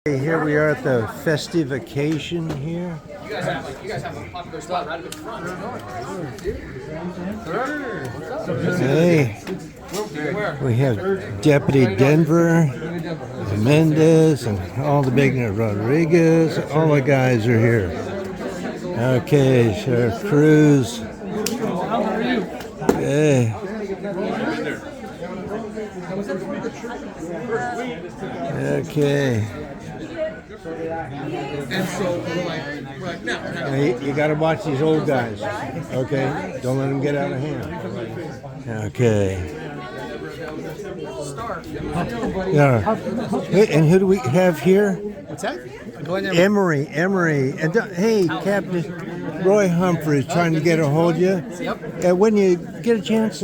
Hey, here we are at the festive occasion here. You guys have a popular spot right up in front. Hey, we have Deputy Denver, Mendez, and all the big Rodriguez. All the guys are here. Okay, Sheriff Cruz. Hey. Okay. And so we're like, no. You got to watch these old guys, okay? Don't let them get out of hand. Okay. Yeah. And who do we have here? What's that? Emory. And hey, Captain Roy Humphreys trying to get a hold of you. Yep. When you get a chance,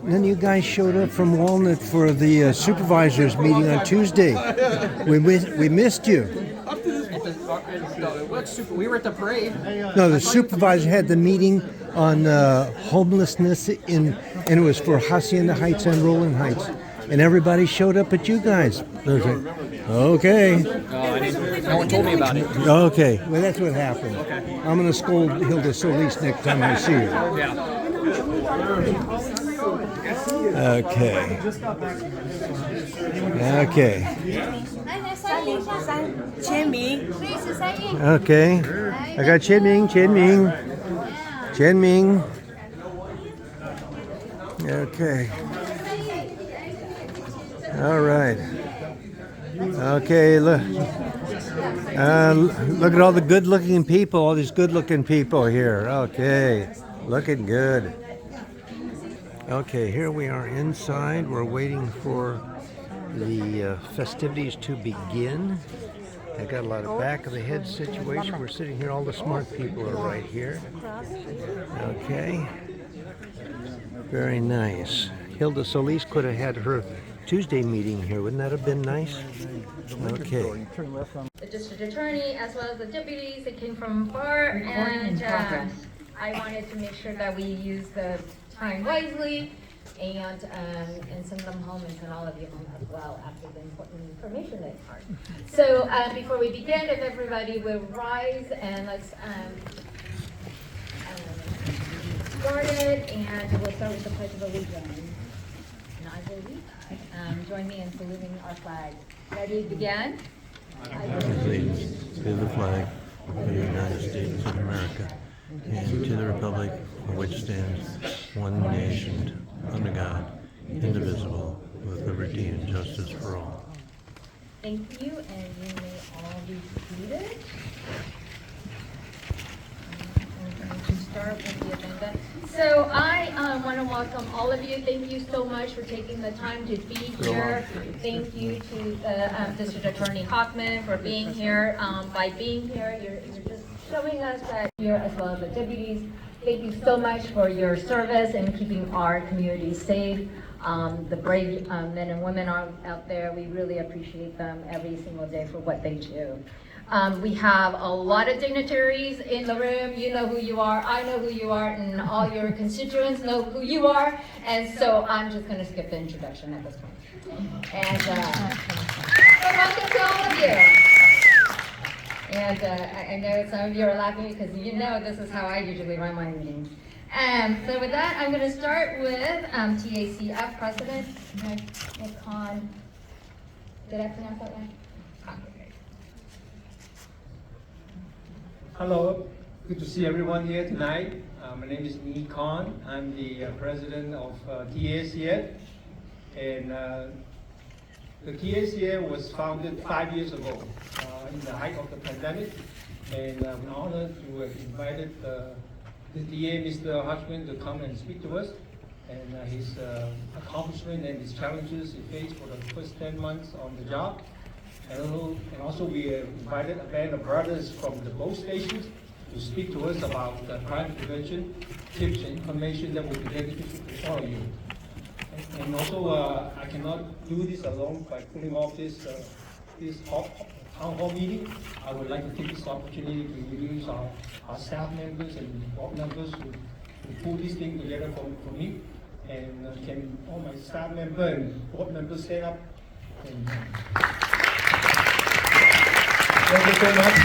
then you guys showed up from Walnut for the Supervisors meeting on Tuesday. We missed you. We were at the parade. No, the supervisor had the meeting on homelessness and it was for Hacienda Heights and Rowland Heights, and everybody showed up at you guys. Okay. No one told me about it. Okay. Well, that's what happened. Okay. I'm gonna scold Hilda Solis next time I see her. Yeah. Okay. Okay. Okay. I got Chen Ming. Okay. All right. Okay, look at all the good-looking people, all these good-looking people here. Okay, looking good. Okay, here we are inside. We're waiting for the festivities to begin. I got a lot of back of the head situation. We're sitting here. All the smart people are right here. Okay. Very nice. Hilda Solis could have had her Tuesday meeting here. Wouldn't that have been nice? Okay. The district attorney as well as the deputies, they came from far, and I wanted to make sure that we use the time wisely and send them home and send all of you home as well after the important information they are. So before we begin, if everybody will rise and let's start it, and we'll start with the Pledge of Allegiance. And I will lead. Join me in saluting our flag. Ready to begin? Allegiance to the flag of the United States of America and to the republic for which stands one nation, under God, indivisible, with liberty and justice for all. Thank you, and you may all be seated. I'm going to start with the agenda. So I want to welcome all of you. Thank you so much for taking the time to be here. Thank you to the District Attorney Hochman for being here. By being here, you're just showing us that you're, as well as the deputies. Thank you so much for your service and keeping our community safe. The brave men and women out there, we really appreciate them every single day for what they do. We have a lot of dignitaries in the room. You know who you are, I know who you are, and all your constituents know who you are. And so I'm just going to skip the introduction at this point. And so welcome to all of you. And I know some of you are laughing because you know this is how I usually run my meetings. So with that, I'm going to start with TACF President Hahn. Did I pronounce that right? Hello, good to see everyone here tonight. My name is Ni Khan. I'm the president of TACF, and the TACF was founded 5 years ago in the height of the pandemic, and I'm honored to have invited the DA, Mr. Hochman, to come and speak to us, and his accomplishment and his challenges he faced for the first 10 months on the job. And also we invited a band of brothers from the both stations to speak to us about crime prevention, tips and information that will be beneficial to all of you. And also I cannot do this alone by pulling off this town hall meeting. I would like to take this opportunity to introduce our staff members and board members who pull this thing together for me. And can all my staff members and board members stand up? And, Thank you so much.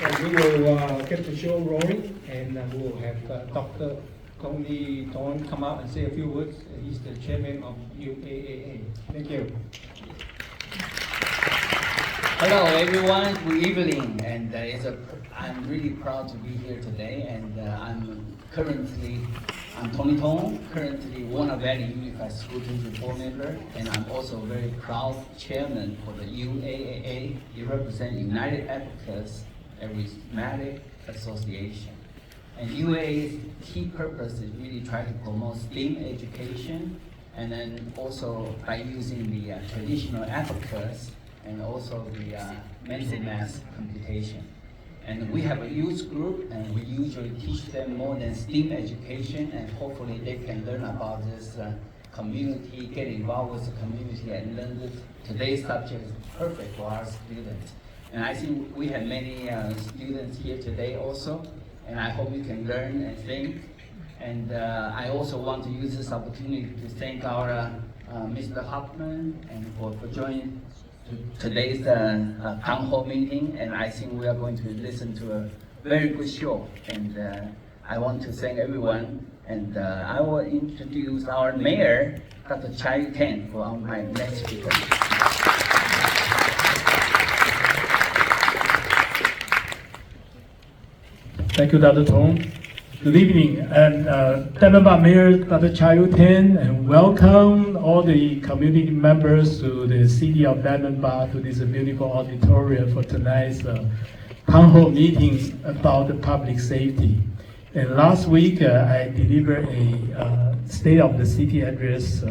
And we will get the show rolling, and we'll have Dr. Tony Thorne come out and say a few words. He's the chairman of UAAA. Thank you. Hello everyone, good evening, and I'm really proud to be here today, and I'm Tony Tong, currently Walnut Valley Unified School District Board member, and I'm also very proud chairman for the UAAA. It represents United Advocates, a Arithmetic Association. And UAA's key purpose is really try to promote STEAM education, and then also by using the traditional abacus and also the mental math computation. And we have a youth group, and we usually teach them more than STEAM education, and hopefully they can learn about this community, get involved with the community, and learn this. Today's subject is perfect for our students. And I think we have many students here today also, and I hope you can learn and think. And I also want to use this opportunity to thank our Mr. Hochman and for joining today's town hall meeting, and I think we are going to listen to a very good show. And I want to thank everyone, and I will introduce our mayor, Dr. Chai Ken, for my next speaker. Thank you, Dr. Tong. Good evening, and Diamondback Mayor Dr. Chai Ten, and welcome all the community members to the city of Diamondback to this beautiful auditorium for tonight's town hall meeting about the public safety. And last week I delivered a state of the city address,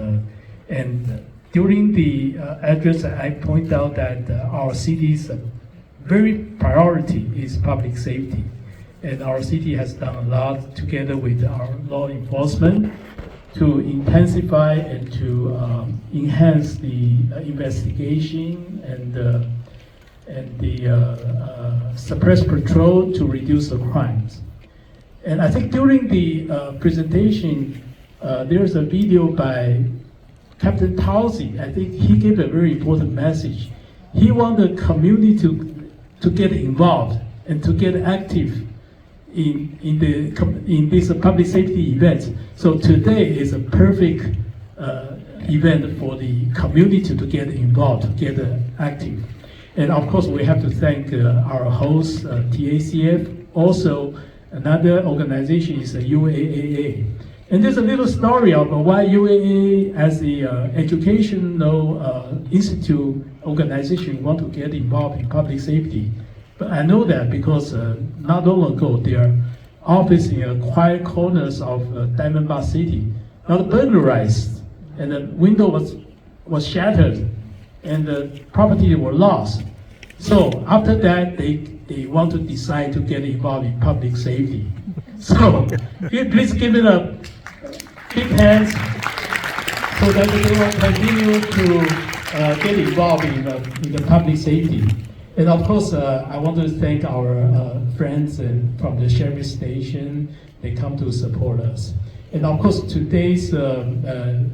and during the address I point out that our city's very priority is public safety. And our city has done a lot together with our law enforcement to intensify and to enhance the investigation and the suppress patrol to reduce the crimes. And I think during the presentation, there's a video by Captain Tausi. I think he gave a very important message. He wanted the community to get involved and to get active in this public safety event. So today is a perfect event for the community to get involved, to get active. And of course, we have to thank our host, TACF. Also, another organization is UAAA. And there's a little story of why UAAA, as the educational institute organization, want to get involved in public safety. But I know that because not long ago, their office in quiet corners of Diamondback City got burglarized, and the window was shattered, and the property were lost. So after that, they want to decide to get involved in public safety. So please give it a big hand so that they will continue to get involved in the public safety. And of course, I want to thank our friends from the sheriff's station. They come to support us. And of course, today's the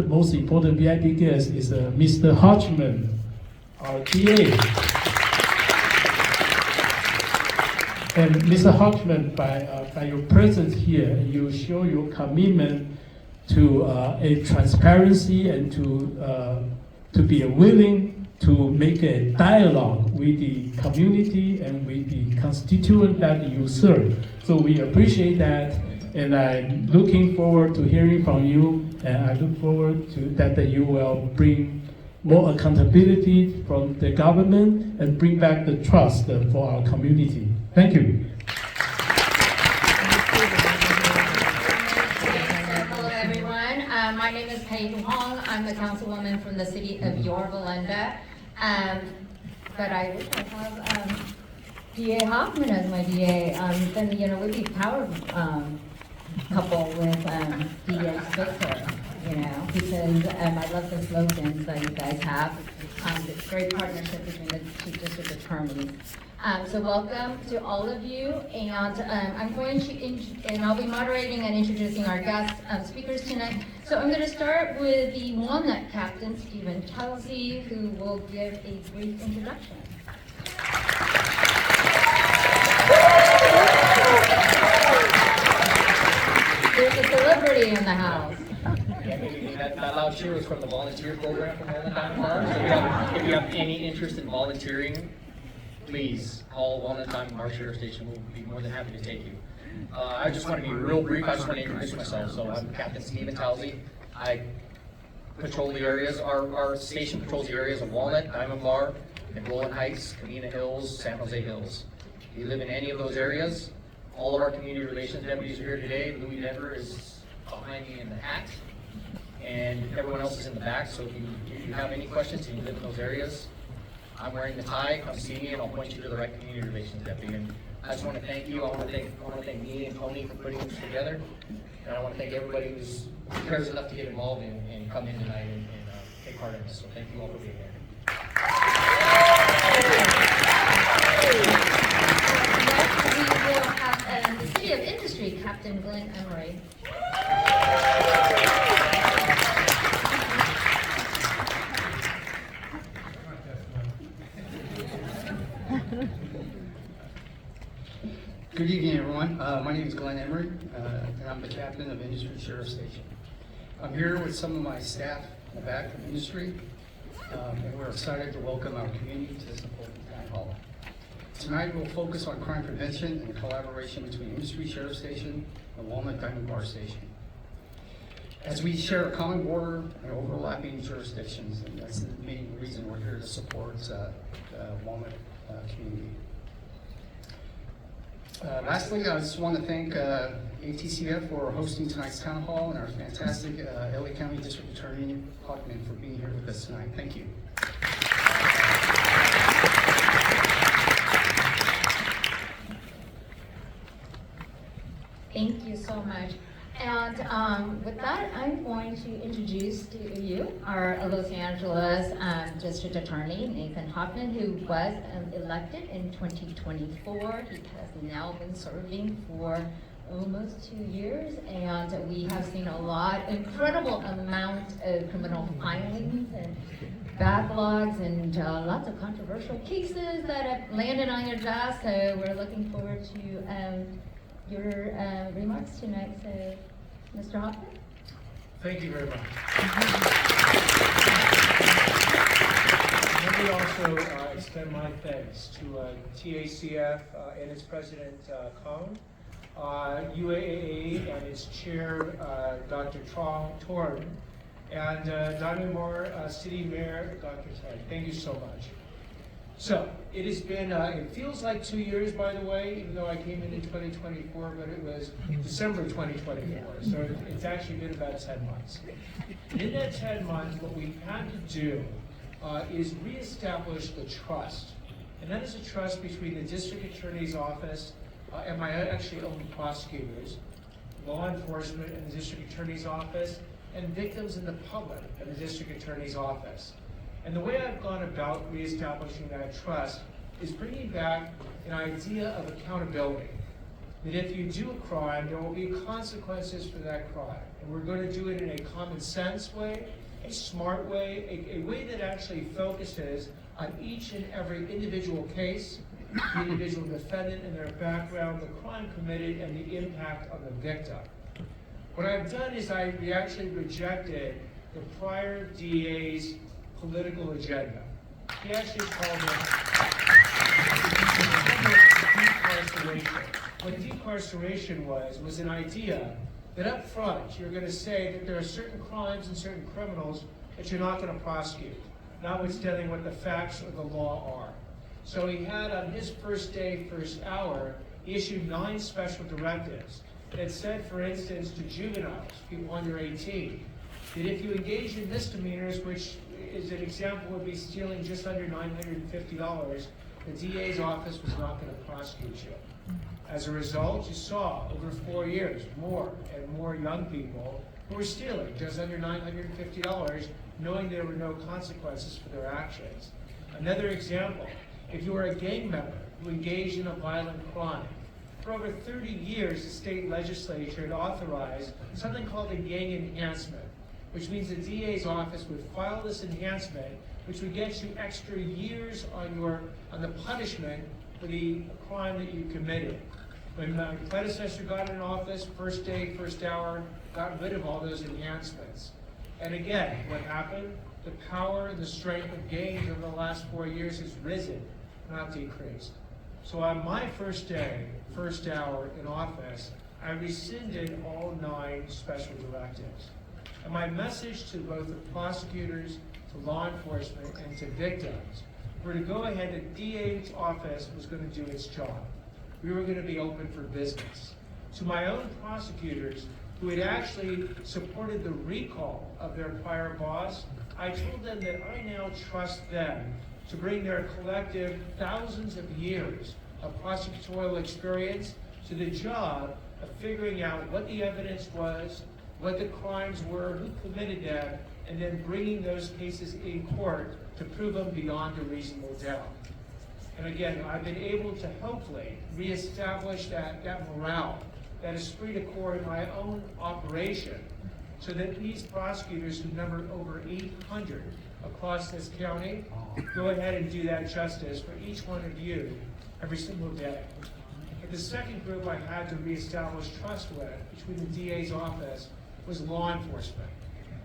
most important VIP guest is Mr. Hochman, our DA. And Mr. Hochman, by your presence here, you show your commitment to a transparency and to be willing to make a dialogue with the community and with the constituent that you serve. So we appreciate that, and I'm looking forward to hearing from you, and I look forward to that you will bring more accountability from the government and bring back the trust for our community. Thank you. Hello, everyone. My name is Pei Hong. I'm the councilwoman from the city of Yorba. But I wish I have DA Hochman as my DA. Then we'd be power couple with DA Spitzer. because I love the slogans that you guys have. It's a great partnership between the two district attorneys. So welcome to all of you, and I'm going to, and I'll be moderating and introducing our guest speakers tonight. So I'm going to start with the Walnut captain, Stephen Kelsey, who will give a brief introduction. There's a celebrity in the house. Yeah, maybe that loud cheer was from the volunteer program from Walnut Diamond Bar. So if you have any interest in volunteering, please call Walnut Diamond Bar Sheriff Station. We'll be more than happy to take you. I just want to be real brief. I just want to introduce myself. So I'm Captain Stephen Towsey. I patrol the areas. Our station patrols the areas of Walnut, Diamond Bar, and Rowland Heights, Covina Hills, San Jose Hills. If you live in any of those areas, all of our community relations deputies are here today. Louis Denver is behind me in the hat, and everyone else is in the back. So if you have any questions and you live in those areas, I'm wearing the tie. Come see me, and I'll point you to the right community relations deputy. And I just want to thank you. I want to thank me and Tony for putting this together, and I want to thank everybody who cares enough to get involved and come in tonight and take part in this. So thank you all for being here. Next, we will have the City of Industry, Captain Glenn Emery. Good evening, everyone. My name is Glenn Emery, and I'm the captain of Industry Sheriff Station. I'm here with some of my staff in the back from Industry, and we're excited to welcome our community to this important town hall. Tonight, we'll focus on crime prevention and collaboration between Industry Sheriff Station and Walnut Diamond Bar Station, as we share a common border and overlapping jurisdictions, and that's the main reason we're here to support the Walnut community. Lastly, I just want to thank ATCF for hosting tonight's town hall and our fantastic LA County District Attorney Hochman for being here with us tonight. Thank you. Thank you so much. And with that, I'm going to introduce to you our Los Angeles District Attorney, Nathan Hochman, who was elected in 2024. He has now been serving for almost 2 years, and we have seen incredible amount of criminal filings and backlogs and lots of controversial cases that have landed on your desk. So we're looking forward to your remarks tonight. So, Mr. Hochman? Thank you very much. Let me also extend my thanks to TACF and its president, Hahn, UAAA and its chair, Dr. Torn, and Diamond Bar City Mayor, Dr. Ted. Thank you so much. So, it has been, it feels like 2 years, by the way, even though I came in 2024, but it was December 2024. So it's actually been about 10 months. And in that 10 months, what we've had to do is reestablish the trust. And that is a trust between the district attorney's office and my actually own prosecutors, law enforcement and the district attorney's office, and victims in the public and the district attorney's office. And the way I've gone about reestablishing that trust is bringing back an idea of accountability. That if you do a crime, there will be consequences for that crime. And we're going to do it in a common sense way, a smart way, a way that actually focuses on each and every individual case, the individual defendant and their background, the crime committed, and the impact on the victim. What I've done is I actually rejected the prior DA's political agenda. He actually called it decarceration. What decarceration was an idea that up front you're going to say that there are certain crimes and certain criminals that you're not going to prosecute, notwithstanding what the facts of the law are. So he had on his first day, first hour, he issued 9 special directives that said, for instance, to juveniles, people under 18, that if you engage in misdemeanors, which is an example would be stealing just under $950, the DA's office was not going to prosecute you. As a result, you saw over 4 years more and more young people who were stealing just under $950, knowing there were no consequences for their actions. Another example, if you were a gang member who engaged in a violent crime, for over 30 years, the state legislature had authorized something called a gang enhancement, which means the DA's office would file this enhancement, which would get you extra years on the punishment for the crime that you committed. When my predecessor got in office, first day, first hour, got rid of all those enhancements. And again, what happened? The power and the strength of gangs over the last 4 years has risen, not decreased. So on my first day, first hour in office, I rescinded all 9 special directives. And my message to both the prosecutors, to law enforcement, and to victims were to go ahead, the DA's office was going to do its job. We were going to be open for business. To my own prosecutors, who had actually supported the recall of their prior boss, I told them that I now trust them to bring their collective thousands of years of prosecutorial experience to the job of figuring out what the evidence was, what the crimes were, who committed them, and then bringing those cases in court to prove them beyond a reasonable doubt. And again, I've been able to hopefully reestablish that morale, that esprit de corps in my own operation, so that these prosecutors, who number over 800 across this county, go ahead and do that justice for each one of you every single day. And the second group I had to reestablish trust with between the DA's office was law enforcement.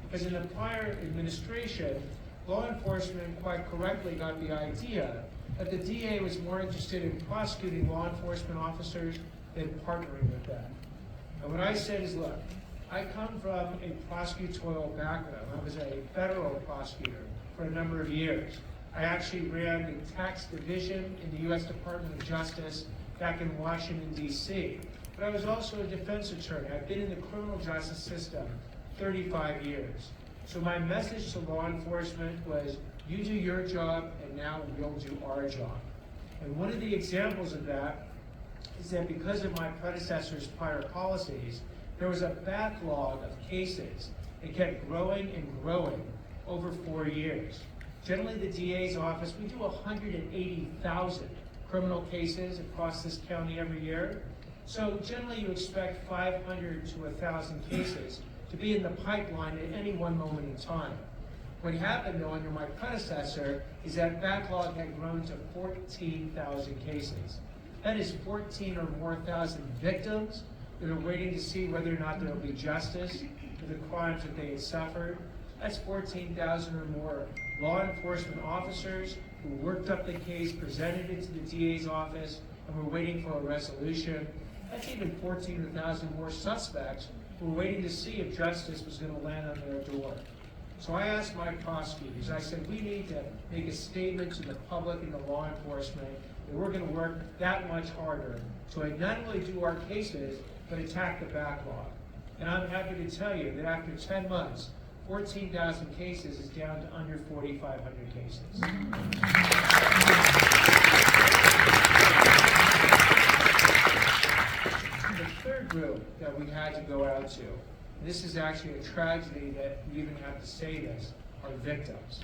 Because in the prior administration, law enforcement quite correctly got the idea that the DA was more interested in prosecuting law enforcement officers than partnering with them. And what I said is, look, I come from a prosecutorial background. I was a federal prosecutor for a number of years. I actually ran the tax division in the U.S. Department of Justice back in Washington, D.C. But I was also a defense attorney. I've been in the criminal justice system 35 years. So my message to law enforcement was, you do your job, and now we'll do our job. And one of the examples of that is that because of my predecessor's prior policies, there was a backlog of cases that kept growing and growing over 4 years. Generally, the DA's office, we do 180,000 criminal cases across this county every year. So generally, you expect 500 to 1,000 cases to be in the pipeline at any one moment in time. What happened, though, under my predecessor is that backlog had grown to 14,000 cases. That is 14 or more thousand victims that are waiting to see whether or not there will be justice for the crimes that they had suffered. That's 14,000 or more law enforcement officers who worked up the case, presented it to the DA's office, and were waiting for a resolution. That's even 14,000 more suspects who were waiting to see if justice was going to land on their door. So I asked my prosecutors, I said, we need to make a statement to the public and the law enforcement that we're going to work that much harder to not only do our cases, but attack the backlog. And I'm happy to tell you that after 10 months, 14,000 cases is down to under 4,500 cases. The third group that we had to go out to, and this is actually a tragedy that we even have to say this, are victims.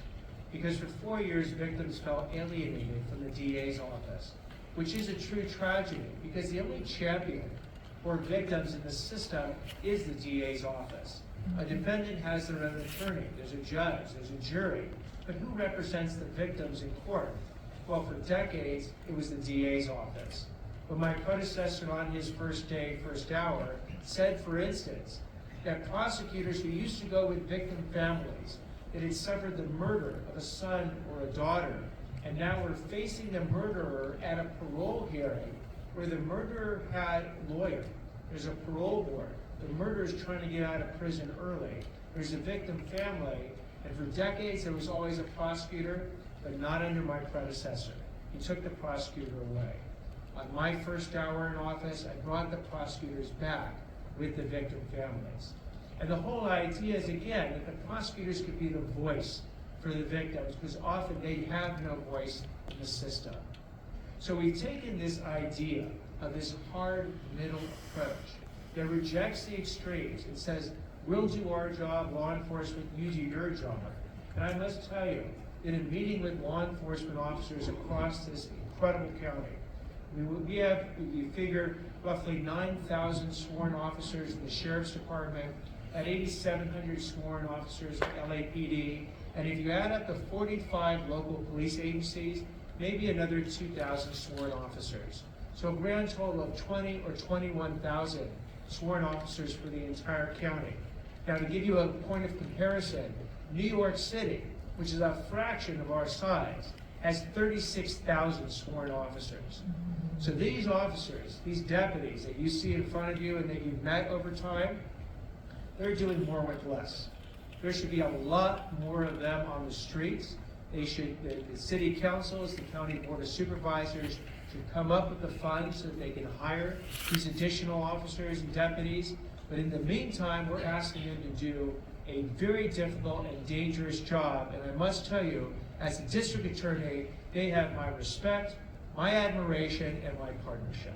Because for 4 years, victims felt alienated from the DA's office, which is a true tragedy, because the only champion for victims in the system is the DA's office. A defendant has their own attorney, there's a judge, there's a jury, but who represents the victims in court? Well, for decades, it was the DA's office. But my predecessor on his first day, first hour, said, for instance, that prosecutors who used to go with victim families that had suffered the murder of a son or a daughter, and now were facing the murderer at a parole hearing where the murderer had a lawyer. There's a parole board. The murderer is trying to get out of prison early. There's a victim family, and for decades there was always a prosecutor, but not under my predecessor. He took the prosecutor away. On my first hour in office, I brought the prosecutors back with the victim families. And the whole idea is, again, that the prosecutors could be the voice for the victims, because often they have no voice in the system. So we've taken this idea of this hard middle approach that rejects the extremes and says, We'll do our job, law enforcement, you do your job. And I must tell you, that in meeting with law enforcement officers across this incredible county, we figure roughly 9,000 sworn officers in the Sheriff's Department, at 8,700 sworn officers for LAPD, and if you add up the 45 local police agencies, maybe another 2,000 sworn officers. So a grand total of 20 or 21,000 sworn officers for the entire county. Now, to give you a point of comparison, New York City, which is a fraction of our size, has 36,000 sworn officers. So these officers, these deputies that you see in front of you and that you've met over time, they're doing more with less. There should be a lot more of them on the streets. The city councils, the county board of supervisors should come up with the funds so that they can hire these additional officers and deputies. But in the meantime, we're asking them to do a very difficult and dangerous job. And I must tell you, as a district attorney, they have my respect, my admiration, and my partnership.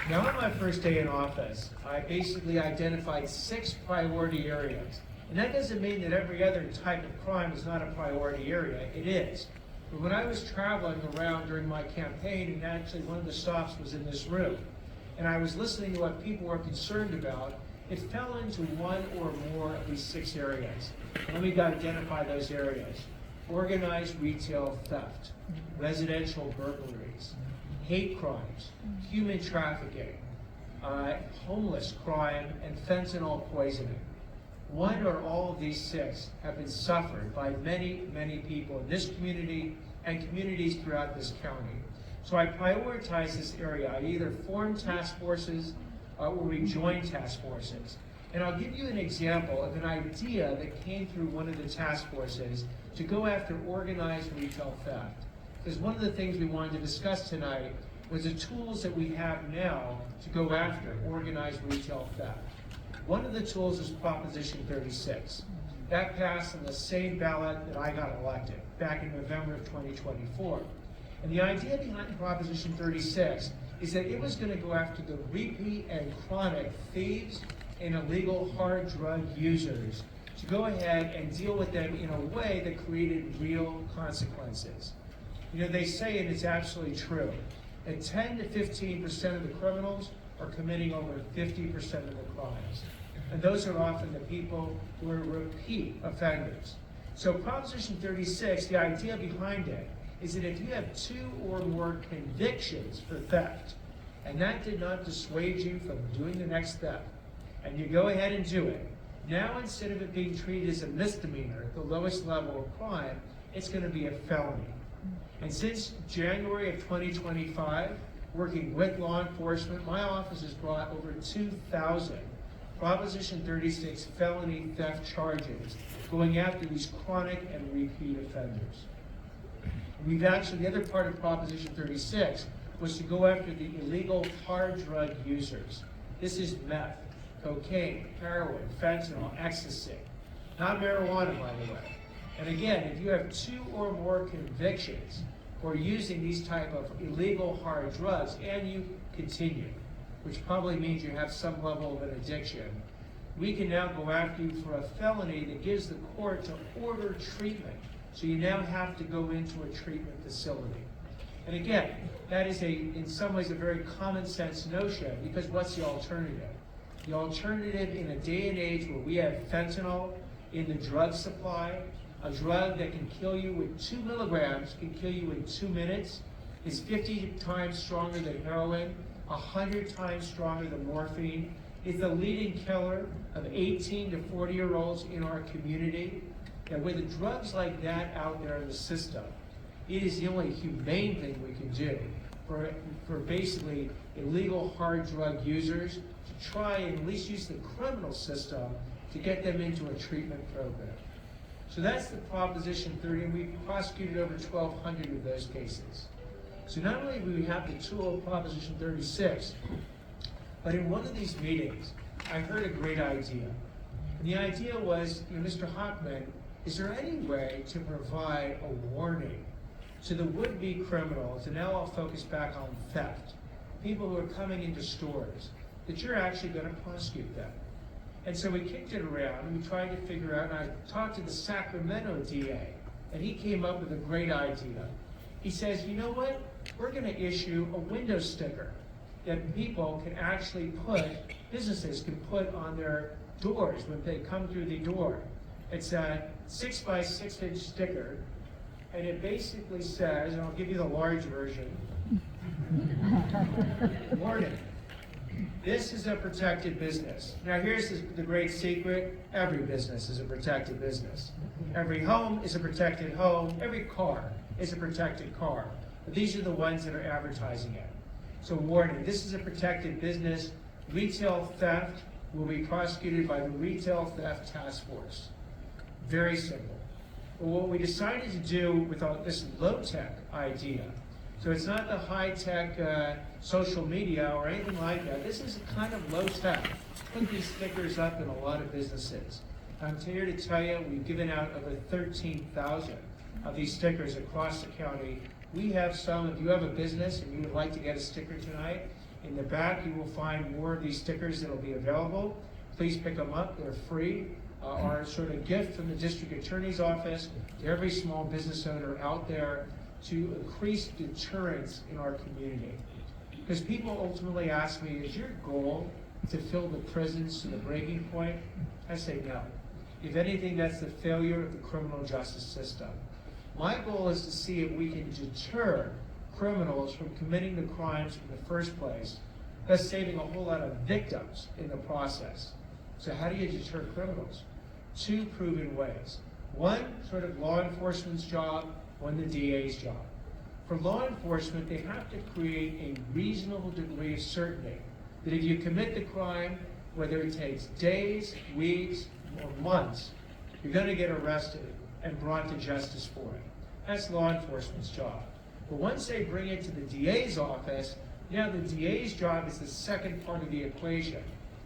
Now, on my first day in office, I basically identified 6 priority areas. And that doesn't mean that every other type of crime is not a priority area. It is. But when I was traveling around during my campaign, and actually one of the stops was in this room, and I was listening to what people were concerned about, it fell into one or more of these 6 areas. Let me identify those areas. Organized retail theft, residential burglaries, hate crimes, human trafficking, homeless crime, and fentanyl poisoning. One or all of these 6 have been suffered by many, many people in this community and communities throughout this county. So I prioritize this area. I either form task forces or we join task forces. And I'll give you an example of an idea that came through one of the task forces to go after organized retail theft. Because one of the things we wanted to discuss tonight was the tools that we have now to go after organized retail theft. One of the tools is Proposition 36. That passed on the same ballot that I got elected back in November of 2024. And the idea behind Proposition 36 is that it was going to go after the repeat and chronic thieves and illegal hard drug users to go ahead and deal with them in a way that created real consequences. You know, they say, and it's absolutely true, that 10 to 15% of the criminals are committing over 50% of the crimes. And those are often the people who are repeat offenders. So Proposition 36, the idea behind it, is that if you have 2 or more convictions for theft, and that did not dissuade you from doing the next step, and you go ahead and do it, now instead of it being treated as a misdemeanor at the lowest level of crime, it's going to be a felony. And since January of 2025, working with law enforcement, my office has brought over 2,000 Proposition 36 felony theft charges going after these chronic and repeat offenders. We've actually, the other part of Proposition 36 was to go after the illegal hard drug users. This is meth, cocaine, heroin, fentanyl, ecstasy. Not marijuana, by the way. And again, if you have 2 or more convictions for using these type of illegal hard drugs and you continue, which probably means you have some level of an addiction, we can now go after you for a felony that gives the court to order treatment. So you now have to go into a treatment facility. And again, that is in some ways a very common sense notion, because what's the alternative? The alternative in a day and age where we have fentanyl in the drug supply, a drug that can kill you with 2 milligrams, can kill you in 2 minutes, is 50 times stronger than heroin, 100 times stronger than morphine. It's the leading killer of 18 to 40-year-olds in our community. And with drugs like that out there in the system, it is the only humane thing we can do for basically illegal hard drug users to try and at least use the criminal system to get them into a treatment program. So that's the Proposition 30, and we've prosecuted over 1,200 of those cases. So not only do we have the tool of Proposition 36, but in one of these meetings, I heard a great idea. And the idea was, Mr. Hochman, is there any way to provide a warning to the would-be criminals, and now I'll focus back on theft, people who are coming into stores, that you're actually going to prosecute them. And so we kicked it around and we tried to figure out, and I talked to the Sacramento DA, and he came up with a great idea. He says, you know what? We're going to issue a window sticker that people can actually put, businesses can put on their doors when they come through the door. It's a 6 by 6 inch sticker, and it basically says, and I'll give you the large version, warning, this is a protected business. Now here's the great secret, every business is a protected business. Every home is a protected home, every car is a protected car. But these are the ones that are advertising it. So warning, this is a protected business. Retail theft will be prosecuted by the Retail Theft Task Force. Very simple. But what we decided to do with all this low-tech idea, so it's not the high-tech social media or anything like that. This is kind of low-tech. Put these stickers up in a lot of businesses. I'm here to tell you we've given out over 13,000 of these stickers across the county. We have some, if you have a business and you would like to get a sticker tonight, in the back you will find more of these stickers that will be available. Please pick them up, they're free. Our sort of gift from the district attorney's office to every small business owner out there to increase deterrence in our community. Because people ultimately ask me, is your goal to fill the prisons to the breaking point? I say no. If anything, that's the failure of the criminal justice system. My goal is to see if we can deter criminals from committing the crimes in the first place, thus saving a whole lot of victims in the process. So how do you deter criminals? Two proven ways. One, sort of law enforcement's job, one, the DA's job. For law enforcement, they have to create a reasonable degree of certainty that if you commit the crime, whether it takes days, weeks, or months, you're going to get arrested and brought to justice for it. That's law enforcement's job. But once they bring it to the DA's office, now the DA's job is the second part of the equation.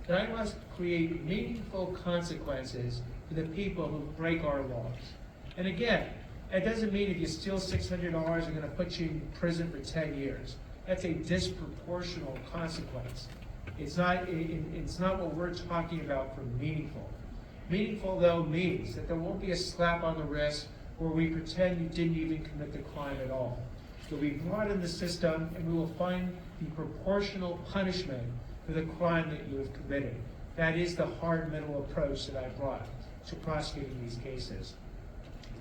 That I must create meaningful consequences for the people who break our laws. And again, that doesn't mean if you steal $600, I'm going to put you in prison for 10 years. That's a disproportional consequence. It's not what we're talking about for meaningful. Meaningful, though, means that there won't be a slap on the wrist where we pretend you didn't even commit the crime at all. You'll be brought in the system, and we will find the proportional punishment for the crime that you have committed. That is the hard middle approach that I brought to prosecuting these cases.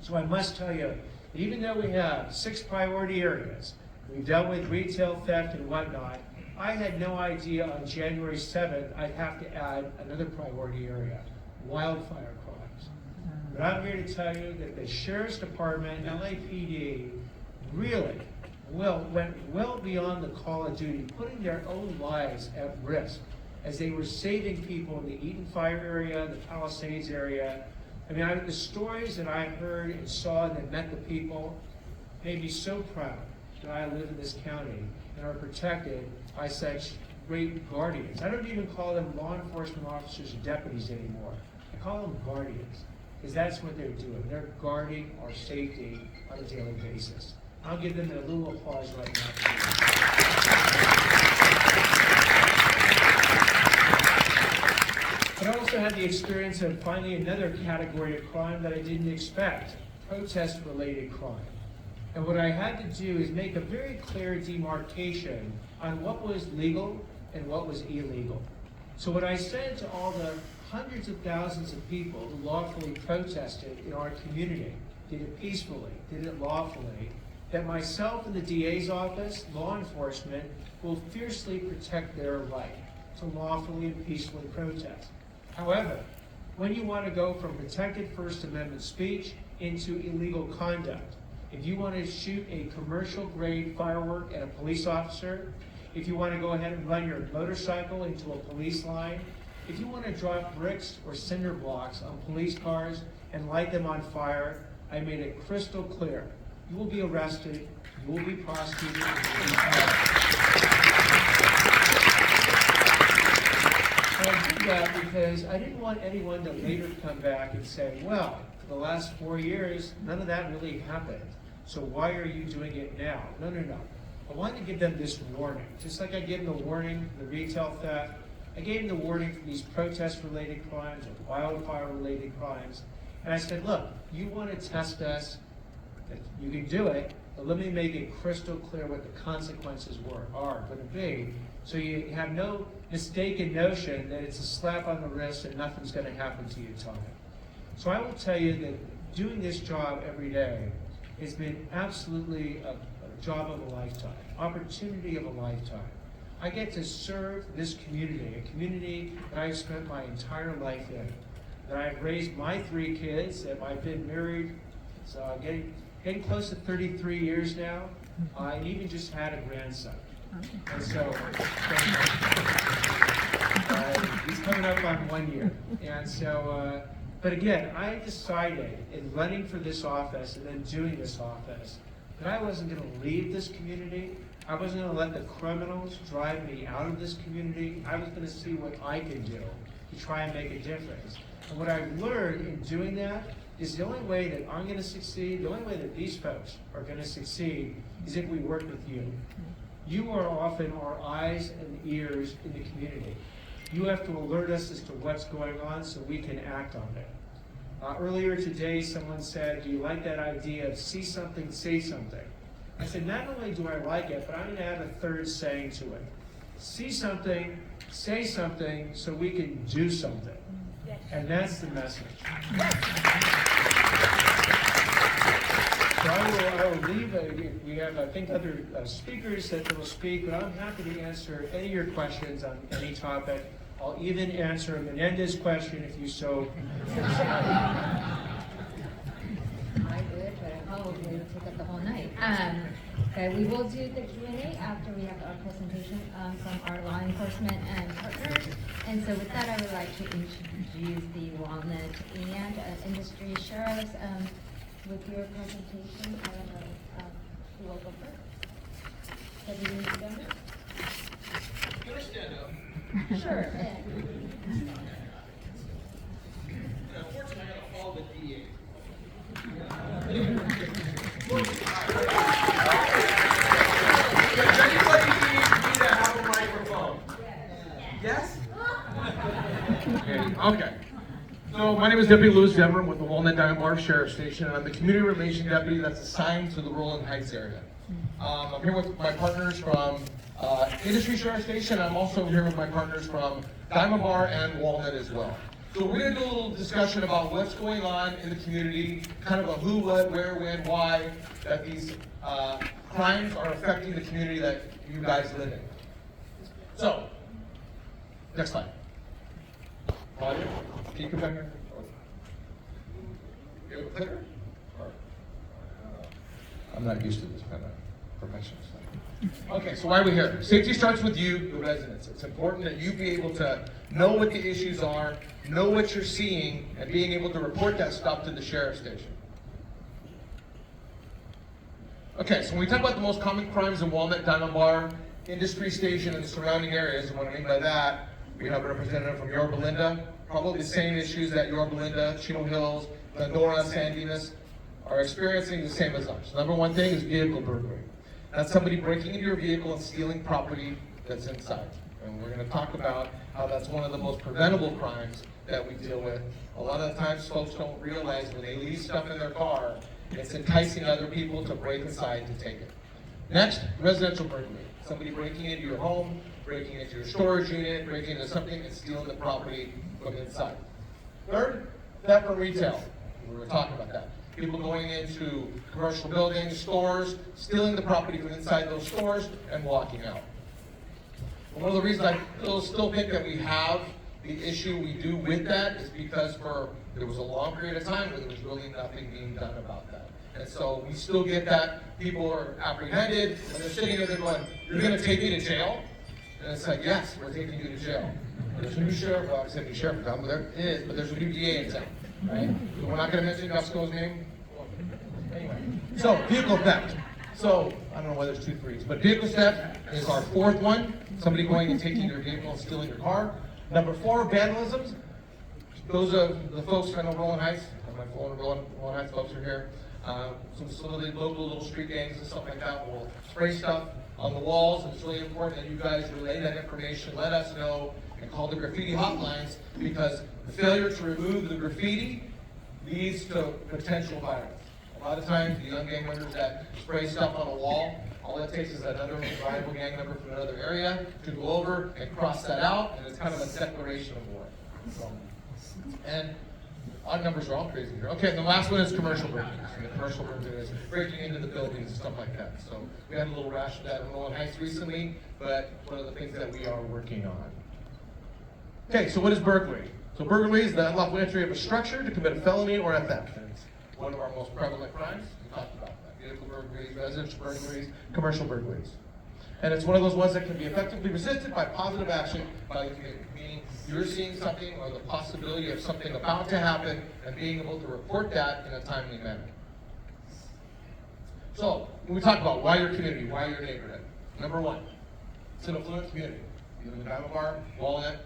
So I must tell you, even though we have 6 priority areas, we've dealt with retail theft and whatnot, I had no idea on January 7th I'd have to add another priority area, wildfire crimes. But I'm here to tell you that the Sheriff's Department, LAPD, really went well beyond the call of duty, putting their own lives at risk as they were saving people in the Eaton Fire area, the Palisades area. I mean, the stories that I heard and saw and met the people made me so proud that I live in this county and are protected by such great guardians. I don't even call them law enforcement officers or deputies anymore. I call them guardians, because that's what they're doing. They're guarding our safety on a daily basis. I'll give them a little applause right now. But I also had the experience of finding another category of crime that I didn't expect, protest-related crime. And what I had to do is make a very clear demarcation on what was legal and what was illegal. So what I said to all the hundreds of thousands of people who lawfully protested in our community, did it peacefully, did it lawfully, that myself and the DA's office, law enforcement, will fiercely protect their right to lawfully and peacefully protest. However, when you want to go from protected First Amendment speech into illegal conduct, if you want to shoot a commercial-grade firework at a police officer, if you want to go ahead and run your motorcycle into a police line, if you want to drop bricks or cinder blocks on police cars and light them on fire, I made it crystal clear. You will be arrested, you will be prosecuted, and you will be tried. And I did that because I didn't want anyone to later come back and say, well, for the last 4 years, none of that really happened. So why are you doing it now? No, no, no. I wanted to give them this warning. Just like I gave them the warning for the retail theft, I gave them the warning for these protest-related crimes or wildfire-related crimes. And I said, look, you want to test us, that you can do it, but let me make it crystal clear what the consequences are going to be, so you have no mistaken notion that it's a slap on the wrist and nothing's going to happen to you, Tommy. So I will tell you that doing this job every day has been absolutely a job of a lifetime, opportunity of a lifetime. I get to serve this community, a community that I've spent my entire life in, that I've raised my 3 kids, that I've been married, so getting close to 33 years now, and even just had a grandson. And so, he's coming up on 1 year. And so, but again, I decided in running for this office and then doing this office that I wasn't going to leave this community. I wasn't going to let the criminals drive me out of this community. I was going to see what I could do to try and make a difference. And what I've learned in doing that is the only way that I'm going to succeed, the only way that these folks are going to succeed is if we work with you. You are often our eyes and ears in the community. You have to alert us as to what's going on so we can act on it. Earlier today, someone said, do you like that idea of see something, say something? I said, not only do I like it, but I'm going to add a third saying to it. See something, say something, so we can do something. And that's the message. So I will leave. We have, I think, other speakers that will speak, but I'm happy to answer any of your questions on any topic. I'll even answer a Menendez question if you so. I would, but I probably would take up the whole night. Okay, we will do the Q&A after we have our presentation from our law enforcement and partners. And so with that, I would like to introduce the Walnut and industry sheriffs. With your presentation, I don't know who will go first. So do you need to go next? Can I stand up? Sure. Unfortunately, I gotta follow the DA. Does anybody need me to have a microphone? Yes? Okay. So my name is Deputy Louis Dever with the Walnut Diamond Bar Sheriff Station, and I'm the community relation deputy that's assigned to the Rowland Heights area. I'm here with my partners from Industry Sheriff Station. I'm also here with my partners from Diamond Bar and Walnut as well. So we're going to do a little discussion about what's going on in the community, kind of a who, what, where, when, why, that these crimes are affecting the community that you guys live in. So, next slide. Claudia, can you come back here? You have a clicker? I'm not used to this kind of professional stuff. Okay, so why are we here? Safety starts with you, the residents. It's important that you be able to know what the issues are, know what you're seeing, and being able to report that stuff to the sheriff's station. Okay, so when we talk about the most common crimes in Walnut, Diamond Bar, Industry Station, and the surrounding areas, and what I mean by that, we have a representative from Yorba Linda, probably the same issues that Yorba Linda, Chino Hills, Glendora, San Dimas are experiencing the same as us. Number one thing is vehicle burglary. That's somebody breaking into your vehicle and stealing property that's inside. And we're going to talk about how that's one of the most preventable crimes that we deal with. A lot of the times folks don't realize when they leave stuff in their car, it's enticing other people to break inside to take it. Next, residential burglary. Somebody breaking into your home, breaking into your storage unit, breaking into something and stealing the property from inside. Third, theft from retail. We were talking about that. People going into commercial buildings, stores, stealing the property from inside those stores and walking out. One of the reasons I still think that we have the issue we do with that is because there was a long period of time where there was really nothing being done about that. And so we still get that people are apprehended and they're sitting there, they're going, you're going to take me to jail? And it's like, yes, we're taking you to jail. There's a new sheriff, well, I said new sheriff in town, but there is, but there's a new DA in town, right? So we're not going to mention Gusco's name. Anyway, so vehicle theft. So I don't know whether it's 2 3s, but vehicle theft is our fourth one. Somebody going and taking your vehicle and stealing your car. Number 4, vandalisms. Those are the folks, I know Rowland Heights, my Rowland Heights folks are here. some of the local little street gangs and stuff like that will spray stuff on the walls, and it's really important that you guys relay that information, let us know, and call the graffiti hotlines, because the failure to remove the graffiti leads to potential violence. A lot of times, the young gang members that spray stuff on a wall, all it takes is another rival gang member from another area to go over and cross that out, and it's kind of a declaration of war. And odd numbers are all crazy here. Okay, and the last one is commercial burglary. And the commercial burglary is breaking into the buildings and stuff like that. So we had a little rash of that in Rowland Heights recently, but one of the things that we are working on. Okay, so what is burglary? So burglary is the unlawful entry of a structure to commit a felony or a theft. And it's one of our most prevalent crimes. We talked about that. Vehicle burglaries, residential burglaries, commercial burglaries. And it's one of those ones that can be effectively resisted by positive action by the community. Meaning you're seeing something or the possibility of something about to happen and being able to report that in a timely manner. So, when we talk about why your community, why your neighborhood, number one, it's an affluent community. You live in Diamond Bar, Walnut,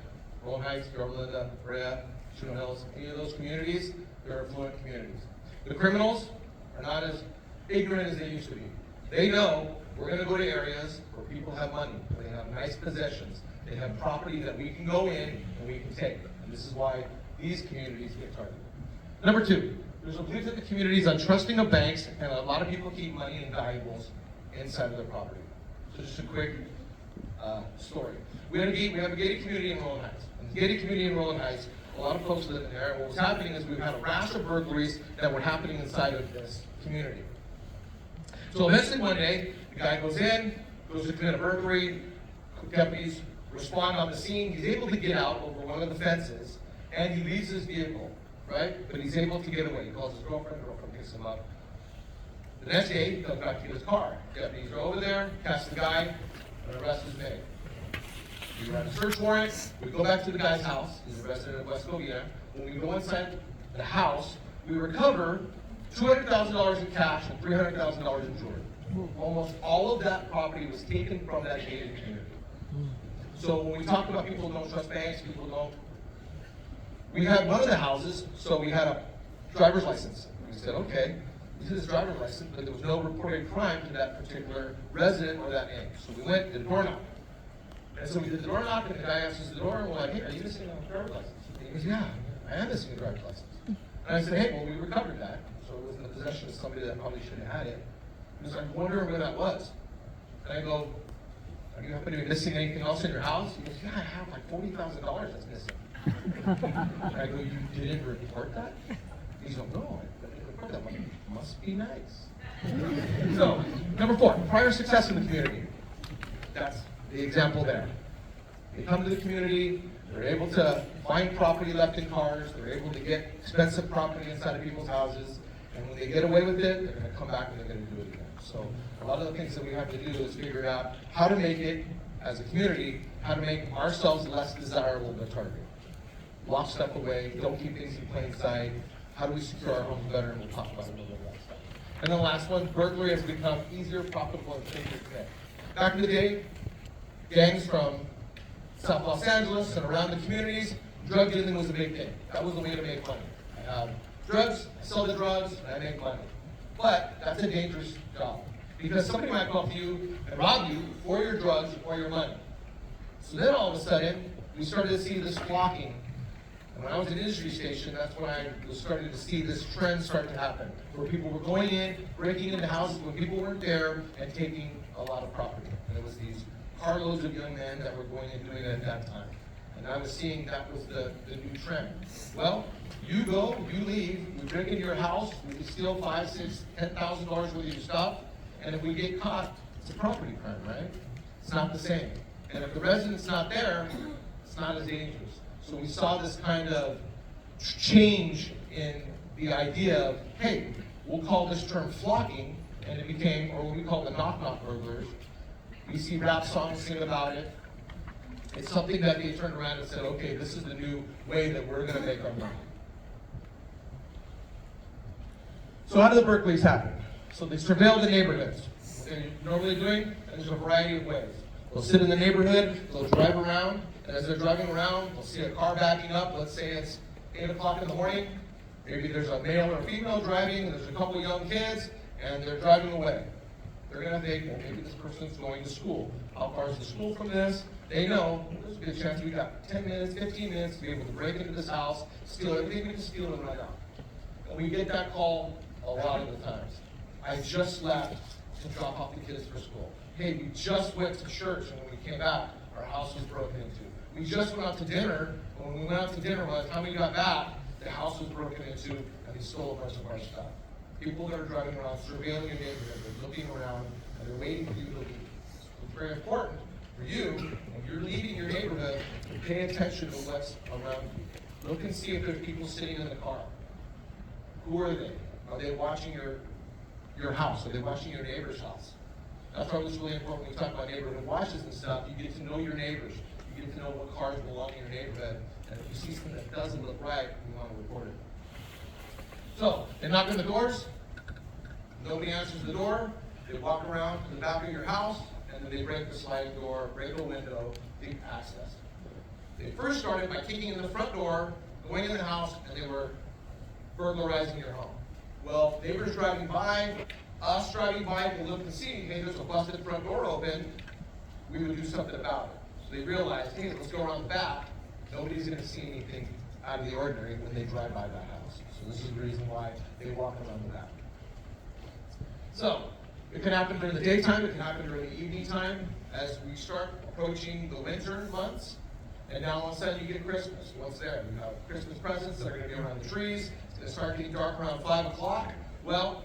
Rowland Heights, Yorba, Brea, Chino Hills, any of those communities, they're affluent communities. The criminals are not as ignorant as they used to be. They know we're going to go to areas where people have money, they have nice possessions, they have property that we can go in and we can take. And this is why these communities get targeted. Number two, there's a belief that the community is untrusting of banks, and a lot of people keep money and valuables inside of their property. So just a quick story. We have a gated community in Rowland Heights. In the gated community in Rowland Heights, a lot of folks live in there, and what was happening is we've had a rash of burglaries that were happening inside of this community. So eventually one day, the guy goes to commit a burglary, deputies respond on the scene, he's able to get out over one of the fences, and he leaves his vehicle, right? But he's able to get away. He calls his girlfriend picks him up. The next day, he comes back to his car. Deputies are over there, catch the guy, and arrest is made. We run a search warrant, we go back to the guy's house, he's a resident of West Covina. When we go inside the house, we recover $200,000 in cash and $300,000 in jewelry. Almost all of that property was taken from that gated community. So when we talk about people don't trust banks, people don't. We had one of the houses, so we had a driver's license. We said, okay, this is his driver's license, but there was no reported crime to that particular resident or that name. So we went, did a door knock. And so we did the door knock, and the guy answers the door, and we're like, hey, are you missing a driver's license? And he goes, yeah, I am missing a driver's license. And I said, hey, well, we recovered that. So it was in the possession of somebody that probably shouldn't have had it. He was like, wondering where that was. And I go, are you happen to be missing anything else in your house? He goes, yeah, I have like $40,000 that's missing. And I go, you didn't report that? He's like, no, I didn't report that. Like, must be nice. So, number four, prior success in the community. That's the example there. They come to the community, they're able to find property left in cars, they're able to get expensive property inside of people's houses, and when they get away with it, they're going to come back and they're going to do it again. So a lot of the things that we have to do is figure out how to make it, as a community, how to make ourselves less desirable of a target. Lock stuff away, don't keep things in plain sight. How do we secure our homes better? And we'll talk about a little bit of that stuff. And then the last one, burglary has become easier, profitable, and safer today. Back in the day, gangs from South Los Angeles and around the communities, drug dealing was a big thing. That was the way to make money. I have drugs, I sell the drugs, and I make money. But that's a dangerous job, because somebody might come up to you and rob you for your drugs or your money. So then all of a sudden, we started to see this flocking. And when I was in industry station, that's when I was starting to see this trend start to happen, where people were going in, breaking into houses when people weren't there, and taking a lot of property. And it was these carloads of young men that were going and doing it at that time. And I was seeing that was the new trend. Well, you go, you leave, we break into your house, we can steal $5,000, $6,000, $10,000 worth of your stuff, and if we get caught, it's a property crime, right? It's not the same. And if the resident's not there, it's not as dangerous. So we saw this kind of change in the idea of, hey, we'll call this term flocking, and it became, or what we call the knock-knock burglars. We see rap songs sing about it. It's something that they turned around and said, okay, this is the new way that we're going to make our money. So how do the burglaries happen? So they surveil the neighborhoods. What they're normally doing, and there's a variety of ways. They'll sit in the neighborhood, they'll drive around, and as they're driving around, they'll see a car backing up. Let's say it's 8 o'clock in the morning. Maybe there's a male or female driving, there's a couple young kids, and they're driving away. They're gonna think, well, maybe this person's going to school. How far is the school from this? They know there's a good chance we got 10 minutes, 15 minutes to be able to break into this house, steal everything we can steal and run out. And we get that call a lot of the times. I just left to drop off the kids for school. Hey, we just went to church, and when we came back, our house was broken into. We just went out to dinner, and when we went out to dinner, by the time we got back, the house was broken into, and they stole a bunch of our stuff. People that are driving around, surveilling your neighborhood, they're looking around, and they're waiting for you to leave. It's very important for you, when you're leaving your neighborhood, to pay attention to what's around you. Look and see if there's people sitting in the car. Who are they? Are they watching your house? Are they watching your neighbor's house? That's why it's really important when we talk about neighborhood watches and stuff. You get to know your neighbors. You get to know what cars belong in your neighborhood. And if you see something that doesn't look right, you want to report it. So, they knock on the doors. Nobody answers the door. They walk around to the back of your house, and then they break the sliding door, break a window, get access. They first started by kicking in the front door, going in the house, and they were burglarizing your home. Well, neighbors driving by, us driving by, to look and see, hey, there's a busted front door open, we would do something about it. So they realized, hey, let's go around the back. Nobody's going to see anything out of the ordinary when they drive by that house. So this is the reason why they walk around the back. So, it can happen during the daytime, it can happen during the evening time, as we start approaching the winter months. And now all of a sudden you get Christmas. What's there? You have Christmas presents that are going to be around the trees. It's going to start getting dark around 5 o'clock. Well,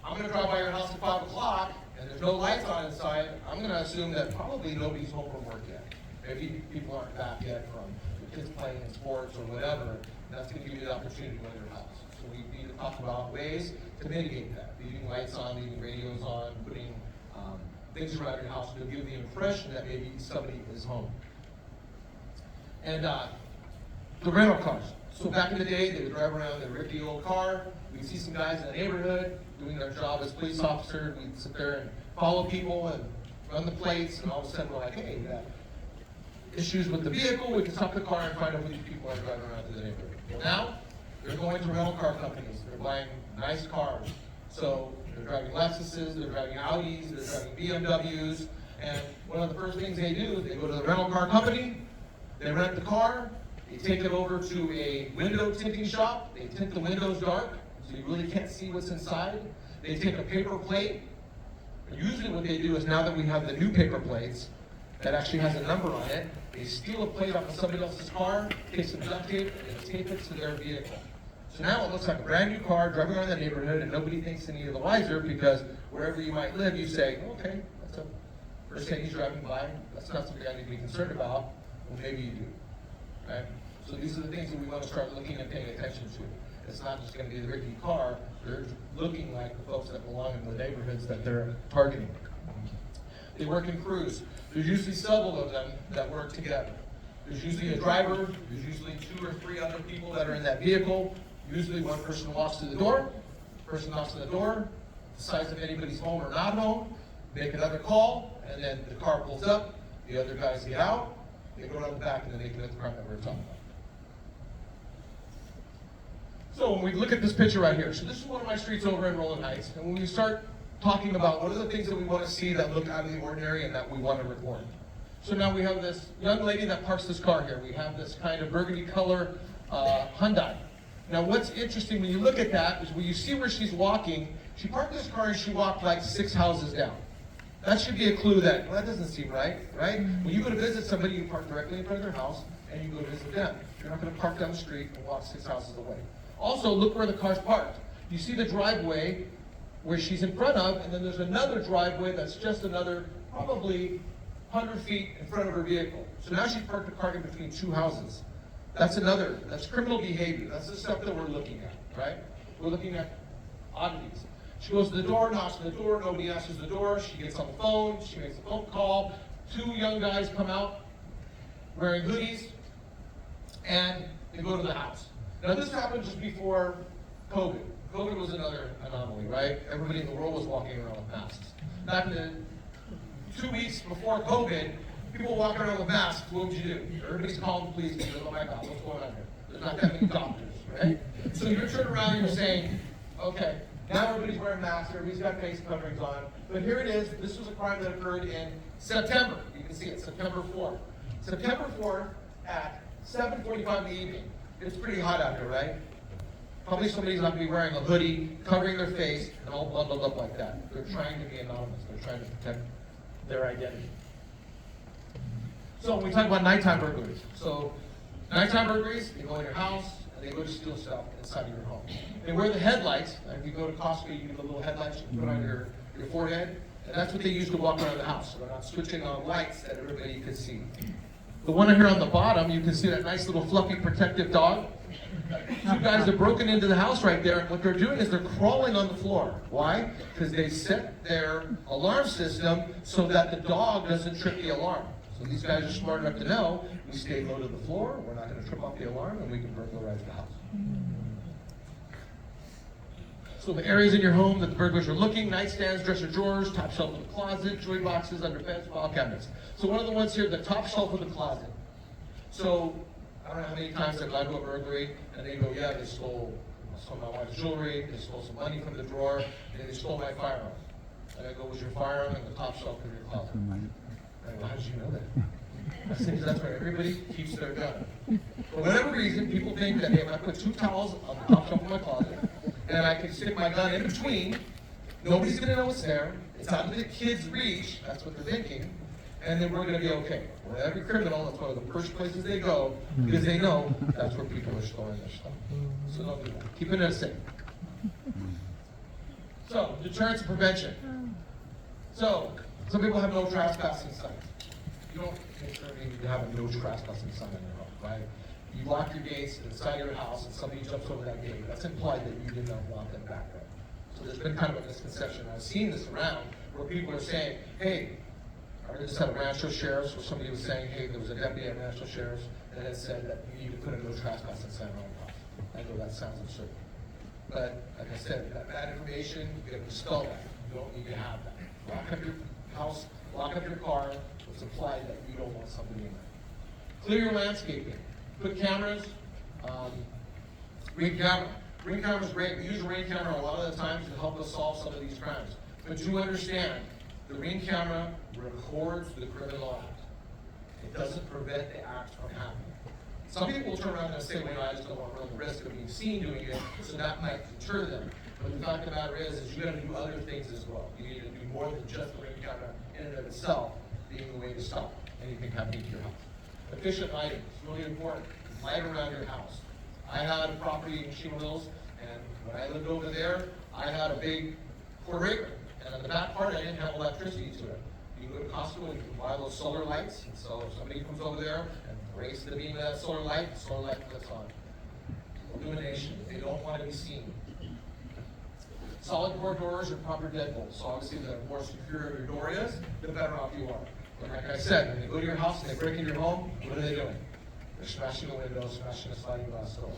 I'm going to drive by your house at 5 o'clock, and there's no lights on inside. I'm going to assume that probably nobody's home from work yet. Maybe people aren't back yet from the kids playing in sports or whatever. That's going to give you the opportunity to go to your house. So we need to talk about ways to mitigate that. Leaving lights on, leaving radios on, putting things around your house to give the impression that maybe somebody is home. And the rental cars. So back in the day, they would drive around, they'd rip the old car. We'd see some guys in the neighborhood doing their job as police officers. We'd sit there and follow people and run the plates, and all of a sudden we're like, hey, we got issues with the vehicle, we can stop the car and find out who these people are driving around to the neighborhood. Well, now, they're going to rental car companies. They're buying nice cars. So they're driving Lexuses, they're driving Audis, they're driving BMWs, and one of the first things they do is they go to the rental car company, they rent the car, they take it over to a window tinting shop, they tint the windows dark, so you really can't see what's inside. They take a paper plate. Usually what they do is, now that we have the new paper plates that actually has a number on it, they steal a plate off of somebody else's car, take some duct tape, and tape it to their vehicle. So now it looks like a brand new car driving around the neighborhood, and nobody thinks any of the wiser, because wherever you might live, you say, okay, that's a first thing he's driving by, that's not something I need to be concerned about. Well, maybe you do, right? So these are the things that we want to start looking and paying attention to. It's not just going to be the rickety car, they're looking like the folks that belong in the neighborhoods that they're targeting. They work in crews. There's usually several of them that work together. There's usually a driver, there's usually 2 or 3 other people that are in that vehicle. Usually one person walks to the door, person knocks on the door, decides if anybody's home or not home, make another call, and then the car pulls up, the other guys get out, they go around the back, and then they commit the crime that we're talking about. So when we look at this picture right here, so this is one of my streets over in Rowland Heights, and when we start talking about what are the things that we want to see that look out of the ordinary and that we want to report. So now we have this young lady that parks this car here. We have this kind of burgundy color Hyundai. Now what's interesting when you look at that is when you see where she's walking, she parked this car and she walked like 6 houses down. That should be a clue that, well, that doesn't seem right, right? When you go to visit somebody, you park directly in front of their house and you go visit them. You're not going to park down the street and walk 6 houses away. Also, look where the car's parked. You see the driveway where she's in front of, and then there's another driveway that's just another probably 100 feet in front of her vehicle. So now she's parked the car in between 2 houses. That's criminal behavior. That's the stuff that we're looking at, right? We're looking at oddities. She goes to the door, knocks on the door, nobody answers the door, she gets on the phone, she makes a phone call, 2 young guys come out wearing hoodies, and they go to the house. Now this happened just before COVID. COVID was another anomaly, right? Everybody in the world was walking around with masks. Back in the 2 weeks before COVID, people walking around with masks, what would you do? Everybody's calling the police because, oh my God, what's going on here? There's not that many doctors, right? So you're turning around and you're saying, okay, now everybody's wearing masks, everybody's got face coverings on, but here it is, this was a crime that occurred in September. You can see it, September 4th. September 4th at 7:45 in the evening. It's pretty hot out here, right? Probably somebody's not going to be wearing a hoodie, covering their face, and all bundled up like that. They're trying to be anonymous. They're trying to protect their identity. So when we talk about nighttime burglaries, so nighttime burglaries, they go in your house, and they go to steal stuff inside of your home. They wear the headlights, and if you go to Costco, you get the little headlights you put on your forehead, and that's what they use to walk around the house. So they're not switching on lights that everybody can see. The one here on the bottom, you can see that nice little fluffy protective dog. Two guys have broken into the house right there, and what they're doing is they're crawling on the floor. Why? Because they set their alarm system so that the dog doesn't trip the alarm. So these guys are smart enough to know, we stay low to the floor, we're not going to trip off the alarm, and we can burglarize the house. So the areas in your home that the burglars are looking: nightstands, dresser drawers, top shelf of the closet, jewelry boxes, under beds, file cabinets. So one of the ones here, the top shelf of the closet. So I don't know how many times I've gone to a burglary and they go, yeah, they stole my wife's jewelry, they stole some money from the drawer, and they stole my firearm. And I go, was your firearm in the top shelf of your closet? And I go, how did you know that? I said, that's where everybody keeps their gun. For whatever reason, people think that if I put 2 towels on the top shelf of my closet, and I can stick my gun in between, nobody's gonna know it's there, it's out of the kid's reach, that's what they're thinking, and then we're gonna be okay. Well, every criminal, that's one of the first places they go, because they know that's where people are storing their stuff. So don't do that. Keep it safe. So, deterrence and prevention. So, some people have no trespassing signs. You don't make sure you have a no trespassing sign in your home, right? You lock your gates inside your house and somebody jumps over that gate. That's implied that you did not lock them back there. So there's been kind of a misconception. I've seen this around where people are saying, hey, I just had a Rancho Sheriff's where somebody was saying, hey, there was a deputy at Rancho Sheriff's that had said that you need to put a no trespassing sign on the house. I know that sounds absurd. But like I said, that bad information, you gotta dispel that. You don't need to have that. Lock up your house, lock up your car. It's implied that you don't want somebody in there. Clear your landscaping. Put cameras, ring camera. Ring camera's great. We use a ring camera a lot of the times to help us solve some of these crimes. But you understand, the ring camera records the criminal act. It doesn't prevent the act from happening. Some people will turn around and say, well, I just don't want to run the risk of being seen doing it, so that might deter them. But the fact of the matter is you got to do other things as well. You need to do more than just the ring camera in and of itself being the way to stop anything happening to your house. Efficient lighting is really important. Light around your house. I had a property in Chino Hills, and when I lived over there, I had a big quarter-acre. And on the back part, I didn't have electricity to it. You can go to Costco and you can buy those solar lights. And so if somebody comes over there and breaks the beam of that solar light, the solar light clicks on. Illumination. They don't want to be seen. Solid core doors or proper deadbolts. So obviously, the more secure your door is, the better off you are. But like I said, when they go to your house and they break into your home, what are they doing? They're smashing the windows, smashing the sliding glass door.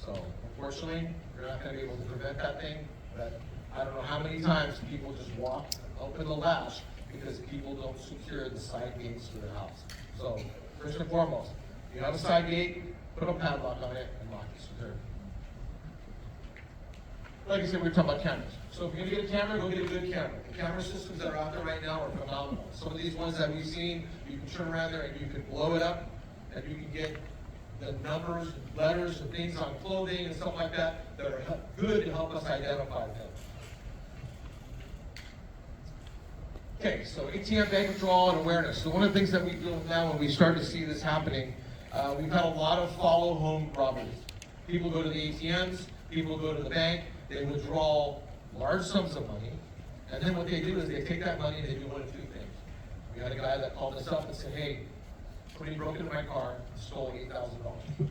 So unfortunately, you're not going to be able to prevent that thing. But I don't know how many times people just walk, open the latch, because people don't secure the side gates to their house. So first and foremost, if you have a side gate, put a padlock on it and lock it secure. Like I said, we were talking about cameras. So if you're gonna get a camera, go get a good camera. The camera systems that are out there right now are phenomenal. Some of these ones that we've seen, you can turn around there and you can blow it up, and you can get the numbers, and letters, and things on clothing and stuff like that that are good to help us identify them. Okay, so ATM bank withdrawal and awareness. So one of the things that we do now when we start to see this happening, we've had a lot of follow home robberies. People go to the ATMs, people go to the bank, they withdraw large sums of money, and then what they do is they take that money and they do one of two things. We had a guy that called us up and said, hey, somebody broke into my car and stole $8,000.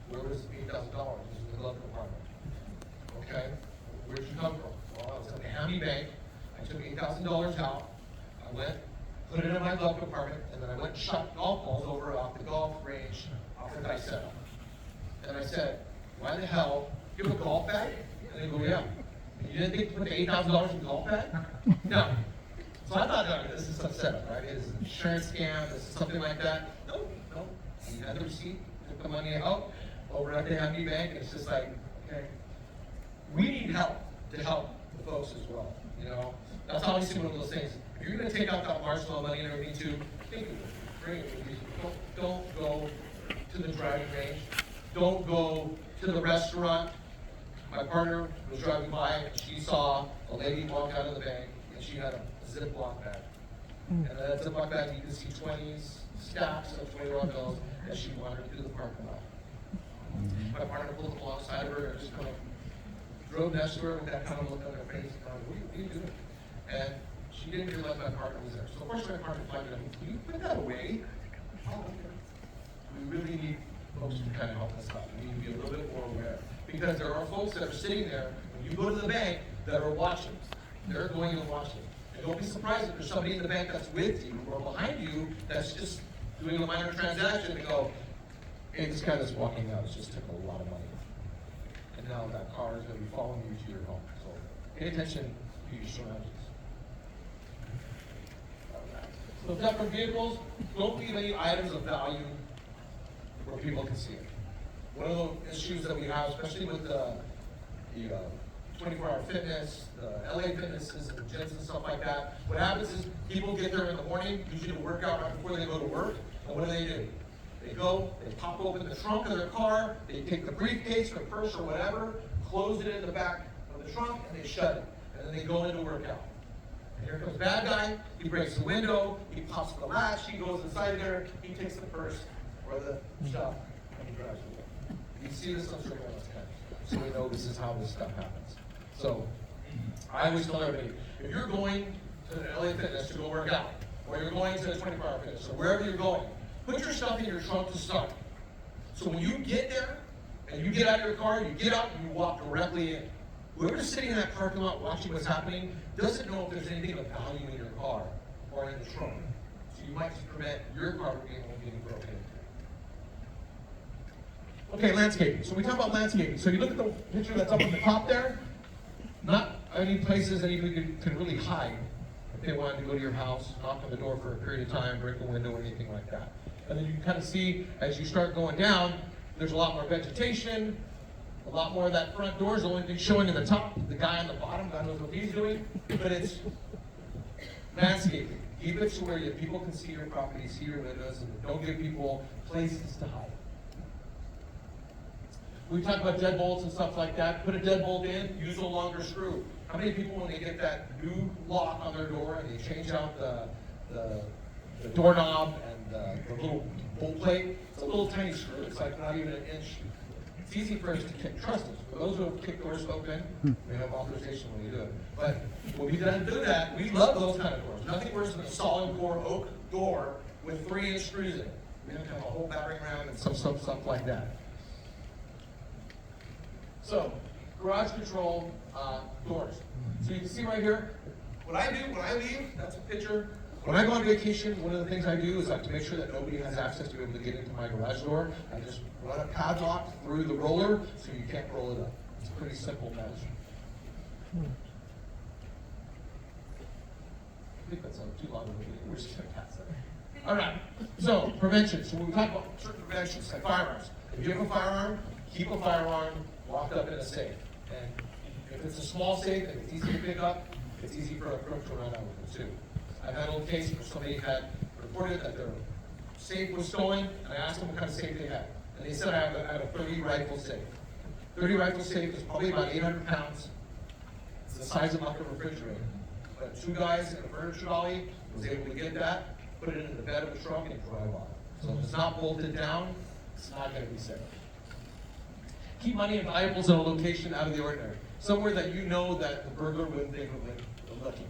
Where was $8,000? It was in the glove compartment. Okay, where'd you come from? Well, I was at the Hammond Bank. I took $8,000 out. I went, put it in my glove compartment, and then I went and shot golf balls over off the golf range off the Hacienda. And I said, why the hell, you have a golf bag? And they go, yeah. You didn't think to put the $8,000 in the golf bag? No. So I thought, no, this is some setup, right? This is an insurance scam, this is something like that. No. You had the receipt, took the money out, over at the Happy Bank, and it's just like, okay? We need help to help the folks as well, you know? That's obviously one of those things. If you're gonna take out that marginal money and everything too, think of it, bring it with you. Don't go to the driving range. Don't go to the restaurant. My partner was driving by and she saw a lady walk out of the bank and she had a Ziploc bag. And that Ziploc bag, you can see 20s, stacks of $20 bills as she wandered through the parking lot. My partner pulled up alongside of her and just kind of drove next to her with that kind of look on her face. And I was, what are you doing? And she didn't realize my partner was there. So first my partner flagged it up. Can you put that away? Oh, okay. We really need folks to kind of help us out. We need to be a little bit more aware. Because there are folks that are sitting there, when you go to the bank, that are watching. They're going and watching. And don't be surprised if there's somebody in the bank that's with you or behind you that's just doing a minor transaction and go, hey, this guy that's walking out has just took a lot of money. And now that car is going to be following you to your home. So pay attention to your surroundings. So separate vehicles, don't leave any items of value where people can see it. One of the issues that we have, especially with the 24-hour fitness, the LA fitnesses and gyms and stuff like that, what happens is people get there in the morning, usually to work out right before they go to work, and what do? They go, they pop open the trunk of their car, they take the briefcase or purse or whatever, close it in the back of the trunk, and they shut it. And then they go in to work out. And here comes the bad guy, he breaks the window, he pops the latch, he goes inside there, he takes the purse or the stuff, and he drives away. You see this on surveillance cameras, so we know this is how this stuff happens. So, I always tell everybody, if you're going to the LA Fitness to go work out, or you're going to the 24-hour fitness, or wherever you're going, put your stuff in your trunk to start. So when you get there, and you get out of your car, you get out and you walk directly in. Whoever's sitting in that parking lot watching what's happening doesn't know if there's anything of value in your car or in the trunk. So you might just prevent your car from getting broken into. Okay, landscaping. So we talk about landscaping. So you look at the picture that's up on the top there, not any places that anybody can really hide if they wanted to go to your house, knock on the door for a period of time, break a window, or anything like that. And then you can kind of see, as you start going down, there's a lot more vegetation, a lot more of that front door is the only thing showing in the top. The guy on the bottom, God knows what he's doing, but it's landscaping. Keep it to where people can see your property, see your windows, and don't give people places to hide. We talk about deadbolts and stuff like that. Put a deadbolt in, use a longer screw. How many people, when they get that new lock on their door and they change out the doorknob and the little bolt plate, it's a little tiny screw. It's like not even an inch. It's easy for us to kick. Trust us. For those who have kicked doors open, we have authorization when we do it. But when we don't do that, we love those kind of doors. Nothing worse than a solid core oak door with 3-inch screws in it. We have to have a whole battering ram and some stuff like that. So, garage control doors. So you can see right here, what I do when I leave, that's a picture. When I go on vacation, one of the things I do is I have to make sure that nobody has access to be able to get into my garage door. I just run a padlock through the roller so you can't roll it up. It's a pretty simple measure. I think that's too long of a video. We're just going to pass that. All right, so prevention. So when we talk about certain preventions, like firearms. If you have a firearm, keep a firearm locked up in a safe. And if it's a small safe and it's easy to pick up, it's easy for a crook to run out with it too. I've had old case where somebody had reported that their safe was stolen, and I asked them what kind of safe they had. And they said I had a 30 rifle safe. 30 rifle safe is probably about 800 pounds. It's the size of like a refrigerator. But 2 guys in a furniture dolly was able to get that, put it into the bed of a truck, and drive off. So if it's not bolted down, it's not going to be safe. Keep money and valuables in a location out of the ordinary. Somewhere that you know that the burglar wouldn't think of looking.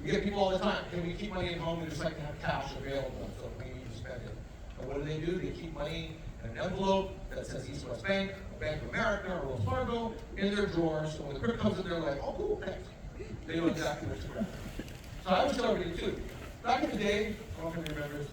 We get people all the time, can we keep money at home? We just like to have cash available, so we need to spend it. And what do? They keep money in an envelope that says East West Bank, or Bank of America, or Wells Fargo in their drawers. So when the crook comes in, they're like, oh, cool, thanks. They know exactly what to grab. So I always tell everybody too. Back in the day, I don't know if you remember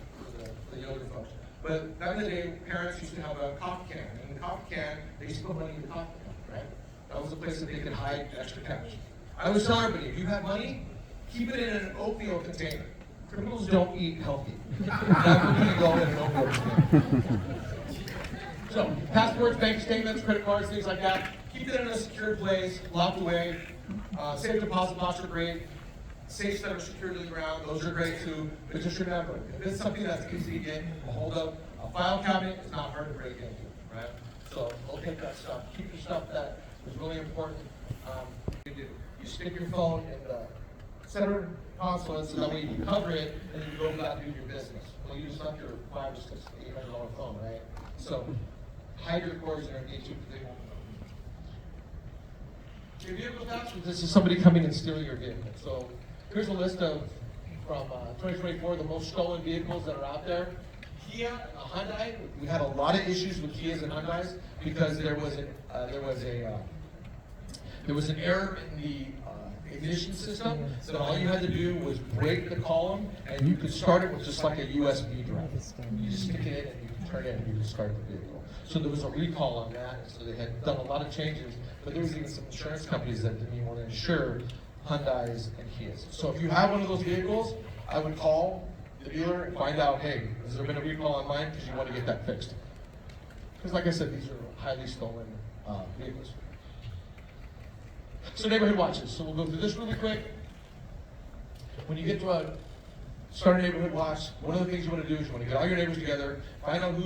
the younger folks, but back in the day, parents used to have a coffee can. And in the coffee can, they used to put money in the coffee can, right? That was a place that they could hide extra cash. I always tell everybody, if you have money, keep it in an oatmeal container. Criminals don't eat healthy. That's what you go in an oatmeal container. So, passports, bank statements, credit cards, things like that, keep it in a secure place, locked away. Safe deposit box are great. Safes that are secured to the ground, those are great too. But just remember, if it's something that's easy to get a hold of, a file cabinet is not hard to break into, right? So we'll take that stuff. Keep your stuff that is really important. You stick your phone in the center console so that way you can cover it and then you go about doing your business. Well, you just left your $500 or $800 phone, right? So hide your cords underneath you. Your vehicle theft, this is somebody coming and stealing your vehicle. So here's a list of, from 2024, the most stolen vehicles that are out there. Kia, Hyundai, we had a lot of issues with Kias and Hyundais because there was an error in the ignition system, so all you had to do was break the column, and you could start it with just like a USB drive. You just stick it in, and you can turn it, and you can start the vehicle. So there was a recall on that, so they had done a lot of changes, but there was even some insurance companies that didn't even want to insure Hyundais and Kias. So if you have one of those vehicles, I would call the dealer and find out, hey, has there been a recall on mine? Because you want to get that fixed. Because like I said, these are highly stolen vehicles. So neighborhood watches. So we'll go through this really quick. When you get to start a neighborhood watch, one of the things you want to do is you want to get all your neighbors together, find out who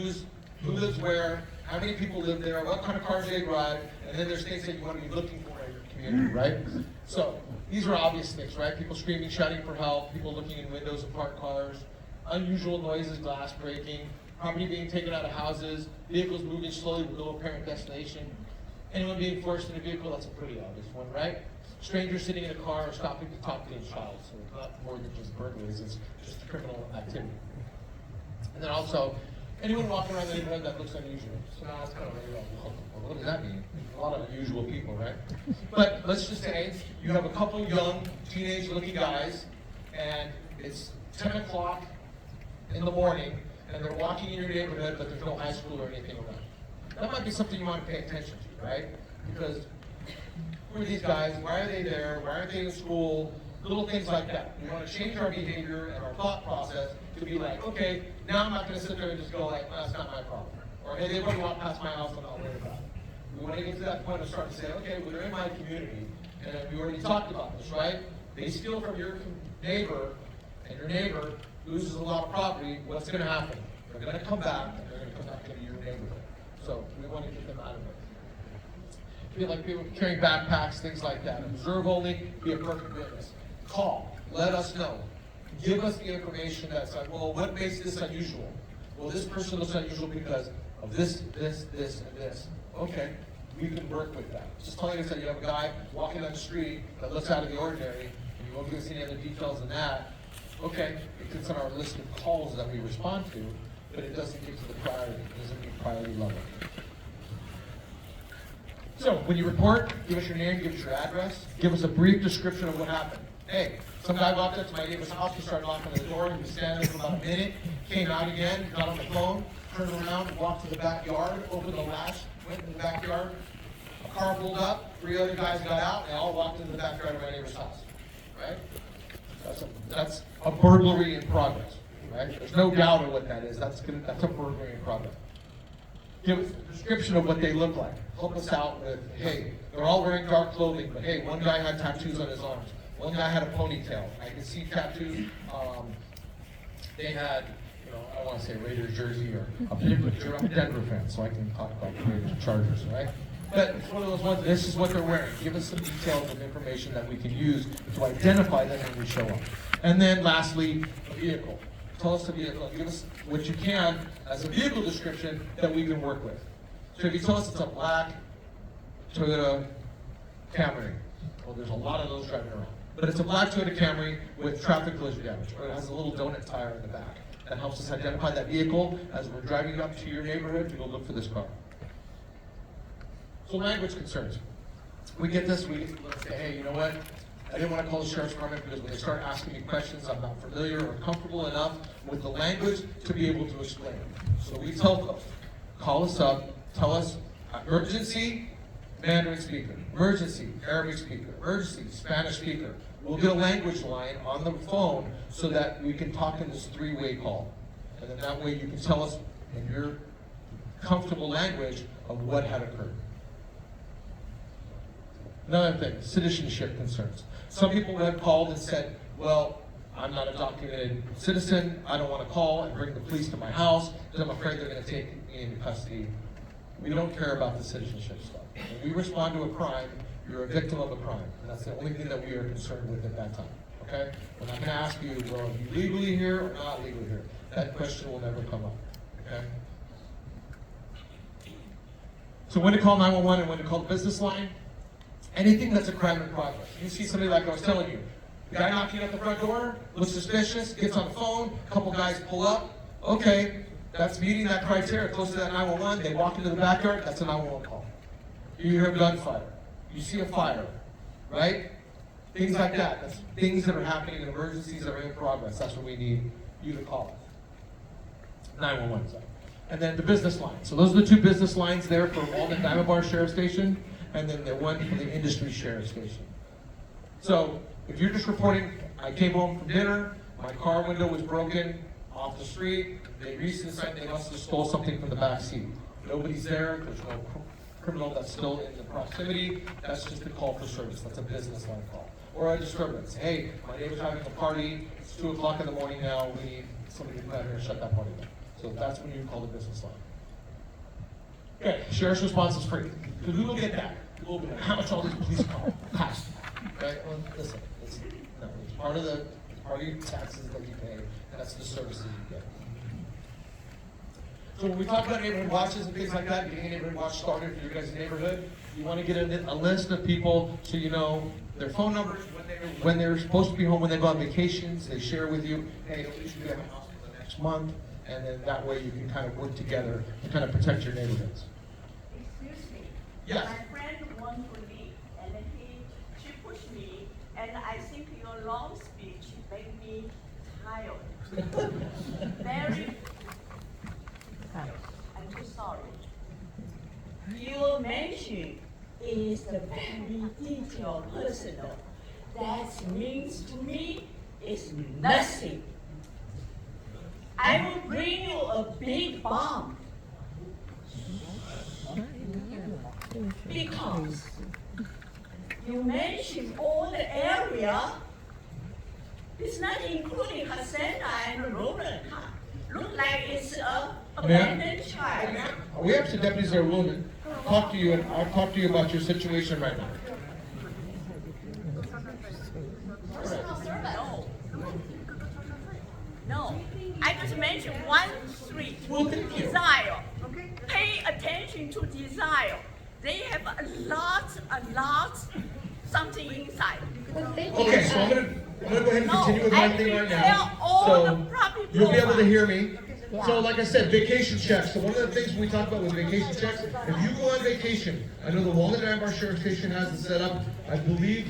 lives where, how many people live there, what kind of cars they drive, and then there's things that you want to be looking for in your community, right? So these are obvious things, right? People screaming, shouting for help, people looking in windows of parked cars, unusual noises, glass breaking, property being taken out of houses, vehicles moving slowly with no apparent destination. Anyone being forced in a vehicle, that's a pretty obvious one, right? Strangers sitting in a car or stopping to talk to a child. So it's not more than just burglaries, it's just criminal activity. And then also, anyone walking around the neighborhood that looks unusual. So now it's kind of like, well, what does that mean? A lot of unusual people, right? But let's just say you have a couple young, teenage-looking guys, and it's 10 o'clock in the morning, and they're walking in your neighborhood, but there's no high school or anything around. That might be something you want to pay attention to, right? Because who are these guys? Why are they there? Why aren't they in school? Little things like that. We want to change our behavior and our thought process to be like, okay, now I'm not going to sit there and just go like, well, that's not my problem. Or, hey, they've already walked past my house, I'm not worried about it. We want to get to that point of starting to say, okay, well, they're in my community, and we already talked about this, right? They steal from your neighbor, and your neighbor loses a lot of property. What's going to happen? They're going to come back, and they're going to come back into your neighborhood. So we want to get them out of it. Feel like people carrying backpacks, things like that. Observe only, be a perfect witness. Call, let us know. Give us the information that's like, well, what makes this unusual? Well, this person looks unusual because of this, this, and this. Okay, we can work with that. Just telling us that you have a guy walking down the street that looks out of the ordinary, and you won't give us any other details than that. Okay, it's on our list of calls that we respond to, but it doesn't get to the priority. It doesn't get priority level. So when you report, give us your name, give us your address, give us a brief description of what happened. Hey, some guy walked up to my neighbor's house, he started knocking on the door, he was standing there for about a minute, came out again, got on the phone, turned around, walked to the backyard, opened the latch, went in the backyard, a car pulled up, 3 other guys got out, and they all walked into the backyard of my neighbor's house, right? That's a burglary in progress, right? There's no doubt of what that is. That's a burglary in progress. Give us a description of what they look like. Help us out with, hey, they're all wearing dark clothing, but hey, one guy had tattoos on his arms. One guy had a ponytail. I can see tattoos. They had, I want to say Raiders jersey or I'm a Denver fan, so I can talk about the Raiders and Chargers, right? But it's one of those ones, this is what they're wearing. Give us some details of information that we can use to identify them when we show up. And then lastly, the vehicle. Tell us the vehicle. Give us what you can as a vehicle description that we can work with. So if you tell us it's a black Toyota Camry, well, there's a lot of those driving around. But it's a black Toyota Camry with traffic collision damage, or it has a little donut tire in the back. That helps us identify that vehicle as we're driving up to your neighborhood to go look for this car. So language concerns. We get this, let's say, hey, you know what? I didn't want to call the sheriff's department because when they start asking me questions, I'm not familiar or comfortable enough with the language to be able to explain. So we tell them, call us up, tell us, emergency, Mandarin speaker, emergency, Arabic speaker, emergency, Spanish speaker. We'll get a language line on the phone so that we can talk in this 3-way call. And then that way you can tell us in your comfortable language of what had occurred. Another thing, citizenship concerns. Some people have called and said, well, I'm not a documented citizen, I don't want to call and bring the police to my house because I'm afraid they're going to take me into custody. We don't care about the citizenship stuff. When we respond to a crime, you're a victim of a crime. And that's the only thing that we are concerned with at that time, okay? We're not going to ask you, well, are you legally here or not legally here? That question will never come up, okay? So when to call 911 and when to call the business line, anything that's a crime in progress. You see somebody like I was telling you, the guy knocking at the front door, looks suspicious, gets on the phone, a couple guys pull up, okay, that's meeting that criteria, close to that 911, they walk into the backyard, that's a 911 call. You hear gunfire, you see a fire, right? Things like that, that's things that are happening in emergencies that are in progress, that's what we need you to call. 911, sorry. And then the business line. So those are the two business lines there for Walnut Diamond Bar Sheriff Station, and then the one for the industry sheriff station. So if you're just reporting, I came home from dinner, my car window was broken off the street, they recently said they must have stole something from the back seat. Nobody's there, there's no criminal that's still in the proximity, that's just a call for service, that's a business line call. Or a disturbance, hey, my neighbor's having a party, it's 2 o'clock in the morning now, we need somebody to come out here and shut that party down. So that's when you call the business line. Okay, sheriff's response is free. Because we will get that. We'll be like, how much all these police cost? Okay, well, listen, it's part of your taxes that you pay, and that's the services you get. So when we talk about neighborhood watches and things like that, getting a neighborhood watch started for your guys' neighborhood, you want to get a list of people so you know their phone numbers, when they're supposed to be home, when they go on vacations, they share with you, hey, we should be at my house for the next month, and then that way you can kind of work together to kind of protect your neighborhoods. Excuse me. Yes. My friend wants to leave, and she pushed me, and I think your long speech made me tired. Very. I'm too sorry. Your mention is the very detailed personal. That means to me is nothing. I will bring you a big bomb. Because you mentioned all the area, it's not including Hacienda and Rowland Heights. Look like it's a abandoned child. We have some deputies that are willing to talk to you, and I'll talk to you about your situation right now. No, I just mentioned one street, Desire. Pay attention to Desire. They have a lot, something inside. Okay, so I'm gonna go ahead and continue with my thing right now. So you'll be able to hear me. So like I said, vacation checks. So one of the things we talk about with vacation checks, if you go on vacation, I know the Walnut Diamond Bar Sheriff Station has it set up. I believe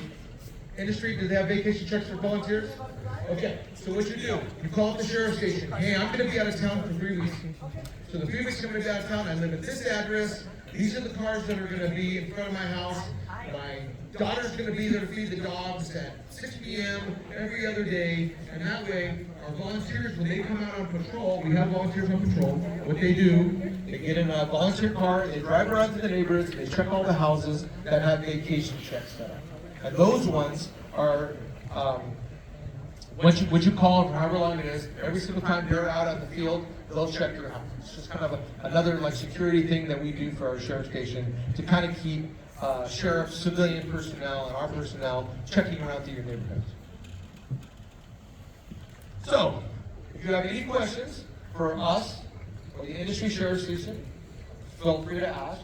industry, do they have vacation checks for volunteers? Okay, so what you do, you call up the sheriff station. Hey, I'm gonna be out of town for 3 weeks. So the 3 weeks I'm gonna be out of town, I live at this address. These are the cars that are gonna be in front of my house. My daughter's gonna be there to feed the dogs at 6 p.m. every other day. And that way, our volunteers, when they come out on patrol, we have volunteers on patrol. What they do, they get in a volunteer car, they drive around to the neighborhoods, they check all the houses that have vacation checks set up. And those ones are, what you call them for however long it is, every single time they're out on the field, they'll check your house. It's just kind of another like security thing that we do for our sheriff station to kind of keep sheriff, civilian personnel, and our personnel checking around through your neighborhoods. So, if you have any questions for us or the industry sheriff station, feel free to ask.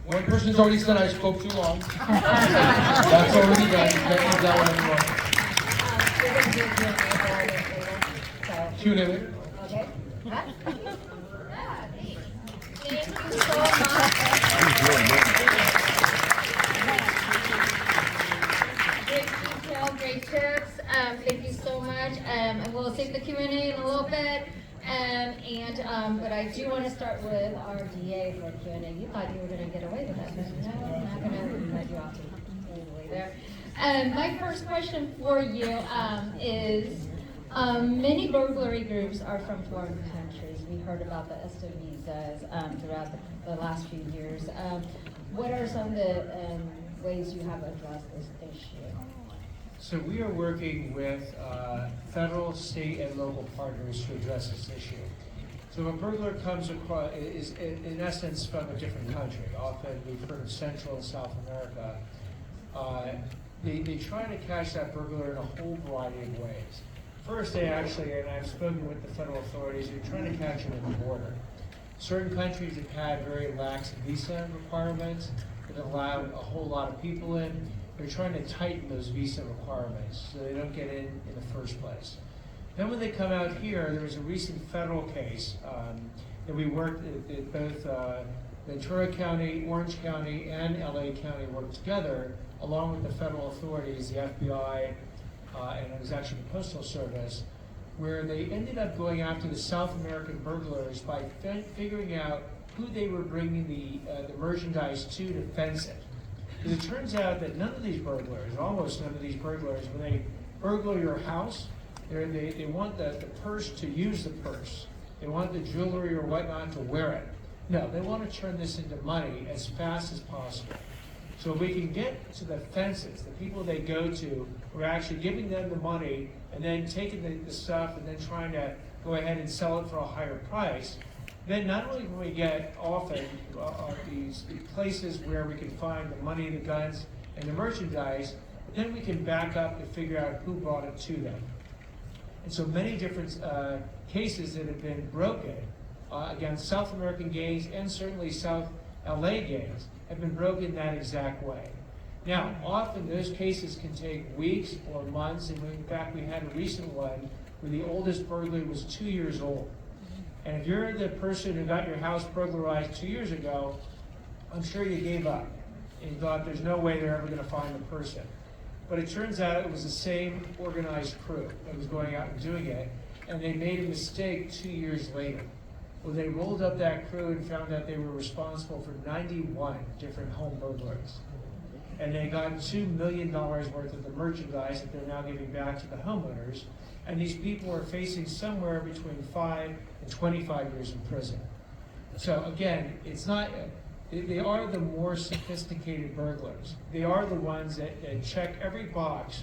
One person's already said I spoke too long. That's already done. You can't use that one anymore. Q&A. Okay. Thank you so much. Great detail, great tips. Thank you so much. And we'll take the Q&A in a little bit. But I do want to start with our DA for Q&A. You thought you were going to get away with that, but no, I'm not going to let you off all the way there. My first question for you is, many burglary groups are from foreign countries. We heard about the ESTA visas throughout the last few years. what are some of the ways you have addressed this issue? So we are working with federal, state, and local partners to address this issue. So if a burglar comes across, is in essence from a different country, often we've heard of Central and South America, they try to catch that burglar in a whole variety of ways. First, they actually, and I've spoken with the federal authorities, they're trying to catch them at the border. Certain countries have had very lax visa requirements that allow a whole lot of people in. They're trying to tighten those visa requirements so they don't get in the first place. Then when they come out here, there was a recent federal case that we worked at both Ventura County, Orange County, and LA County worked together, along with the federal authorities, the FBI, and it was actually the Postal Service, where they ended up going after the South American burglars by figuring out who they were bringing the merchandise to fence it. Because it turns out that none of these burglars, almost none of these burglars, when they burglar your house, they want the purse to use the purse. They want the jewelry or whatnot to wear it. No, they want to turn this into money as fast as possible. So if we can get to the fences, the people they go to, we're actually giving them the money and then taking the stuff and then trying to go ahead and sell it for a higher price, then not only can we get often these places where we can find the money, the guns, and the merchandise, but then we can back up to figure out who brought it to them. And so many different cases that have been broken against South American gangs and certainly South LA gangs have been broken that exact way. Now, often those cases can take weeks or months, and in fact we had a recent one where the oldest burglary was 2 years old. And if you're the person who got your house burglarized 2 years ago, I'm sure you gave up and you thought there's no way they're ever going to find the person. But it turns out it was the same organized crew that was going out and doing it, and they made a mistake 2 years later. Well, they rolled up that crew and found out they were responsible for 91 different home burglaries. And they got $2 million worth of the merchandise that they're now giving back to the homeowners. And these people are facing somewhere between 5 and 25 years in prison. So again, it's not, they are the more sophisticated burglars. They are the ones that check every box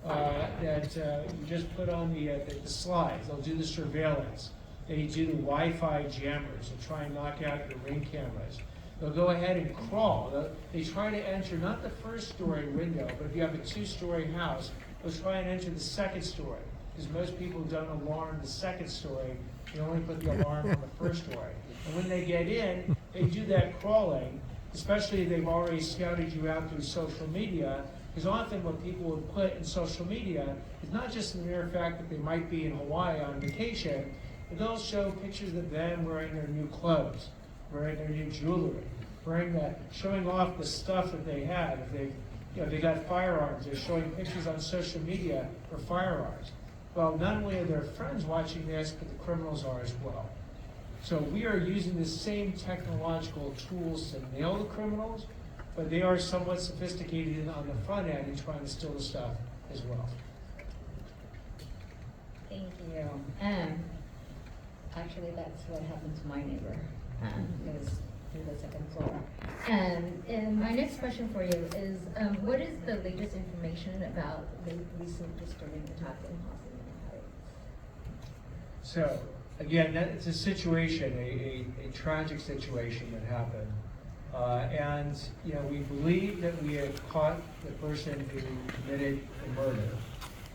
that you just put on the slides. They'll do the surveillance. They do the Wi-Fi jammers and try and knock out your Ring cameras. They'll go ahead and crawl. They try to enter not the first story window, but if you have a 2-story house, they'll try and enter the second story. Because most people don't alarm the second story, they only put the alarm on the first story. And when they get in, they do that crawling, especially if they've already scouted you out through social media, because often what people will put in social media is not just the mere fact that they might be in Hawaii on vacation, but they'll show pictures of them wearing their new clothes, wearing their new jewelry, showing off the stuff that they have. If they got firearms, they're showing pictures on social media for firearms. Well, not only are their friends watching this, but the criminals are as well. So we are using the same technological tools to nail the criminals, but they are somewhat sophisticated on the front end in trying to steal the stuff as well. Thank you. Actually, that's what happened to my neighbor. It was through the second floor. And my next question for you is, what is the latest information about the recent disturbing attack in Hacienda Heights? So, again, it's a situation, a tragic situation that happened. And we believe that we had caught the person who committed the murder.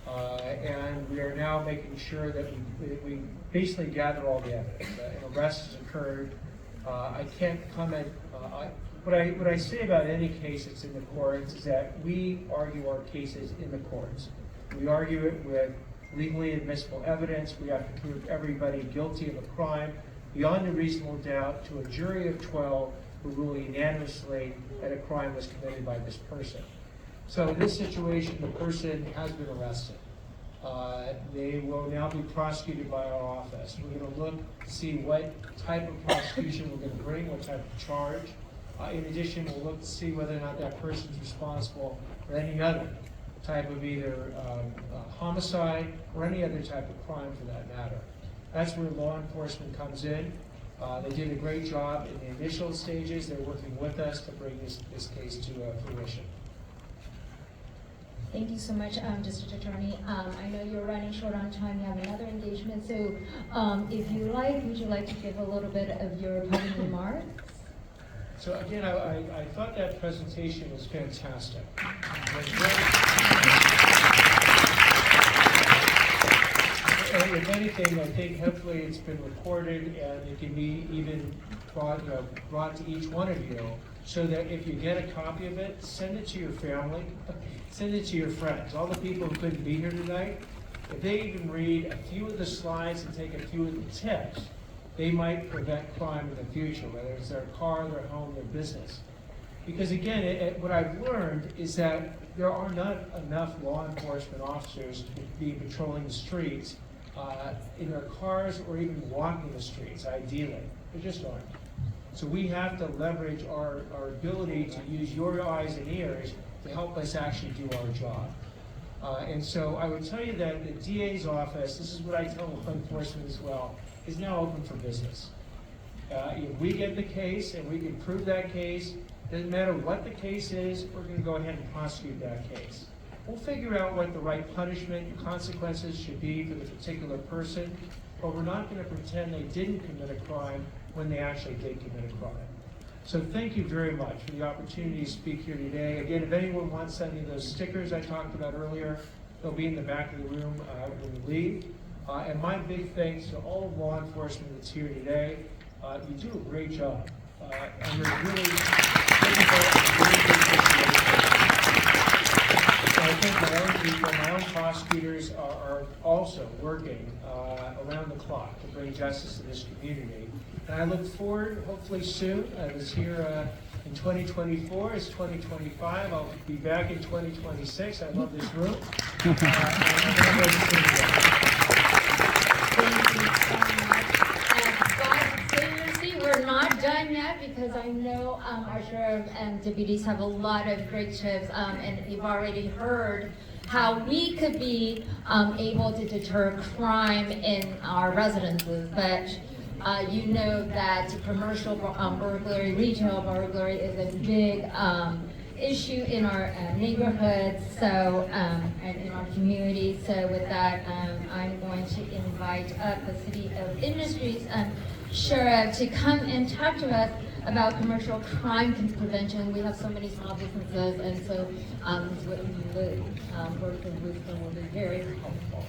And we are now making sure that we basically gather all the evidence. An arrest has occurred. I can't comment. What I say about any case that's in the courts is that we argue our cases in the courts. We argue it with legally admissible evidence. We have to prove everybody guilty of a crime beyond a reasonable doubt to a jury of 12 who rule unanimously that a crime was committed by this person. So in this situation, the person has been arrested. They will now be prosecuted by our office. We're going to look to see what type of prosecution we're going to bring, what type of charge. In addition, we'll look to see whether or not that person is responsible for any other type of either homicide or any other type of crime for that matter. That's where law enforcement comes in. They did a great job in the initial stages. They're working with us to bring this case to fruition. Thank you so much, District Attorney. I know you're running short on time. You have another engagement, so if you like, would you like to give a little bit of your parting remarks? So again, I thought that presentation was fantastic. And if anything, I think hopefully it's been recorded and it can be even brought to each one of you, so that if you get a copy of it, send it to your family, send it to your friends. All the people who couldn't be here tonight, if they even read a few of the slides and take a few of the tips, they might prevent crime in the future, whether it's their car, their home, their business. Because again, what I've learned is that there are not enough law enforcement officers to be patrolling the streets in their cars or even walking the streets, ideally. There just aren't. So we have to leverage our ability to use your eyes and ears to help us actually do our job. And so I would tell you that the DA's office, this is what I tell law enforcement as well, is now open for business. If we get the case and we can prove that case, doesn't matter what the case is, we're going to go ahead and prosecute that case. We'll figure out what the right punishment and consequences should be for the particular person, but we're not going to pretend they didn't commit a crime when they actually did commit a crime. So thank you very much for the opportunity to speak here today. Again, if anyone wants any of those stickers I talked about earlier, they'll be in the back of the room when we leave. And my big thanks to all of law enforcement that's here today. You do a great job. And we're really I think my own people, my own prosecutors are also working around the clock to bring justice to this community. And I look forward, hopefully soon, I was here in 2024, it's 2025, I'll be back in 2026, I love this room. Thank you so much. But seriously, we're not done yet, because I know our sheriff and deputies have a lot of great tips, and you've already heard how we could be able to deter crime in our residences. But you know that commercial burglary, retail burglary is a big issue in our neighborhoods, so and in our community. So with that, I'm going to invite up the City of Industries Sheriff to come and talk to us about commercial crime prevention. We have so many small businesses, and so what words of wisdom will be very helpful.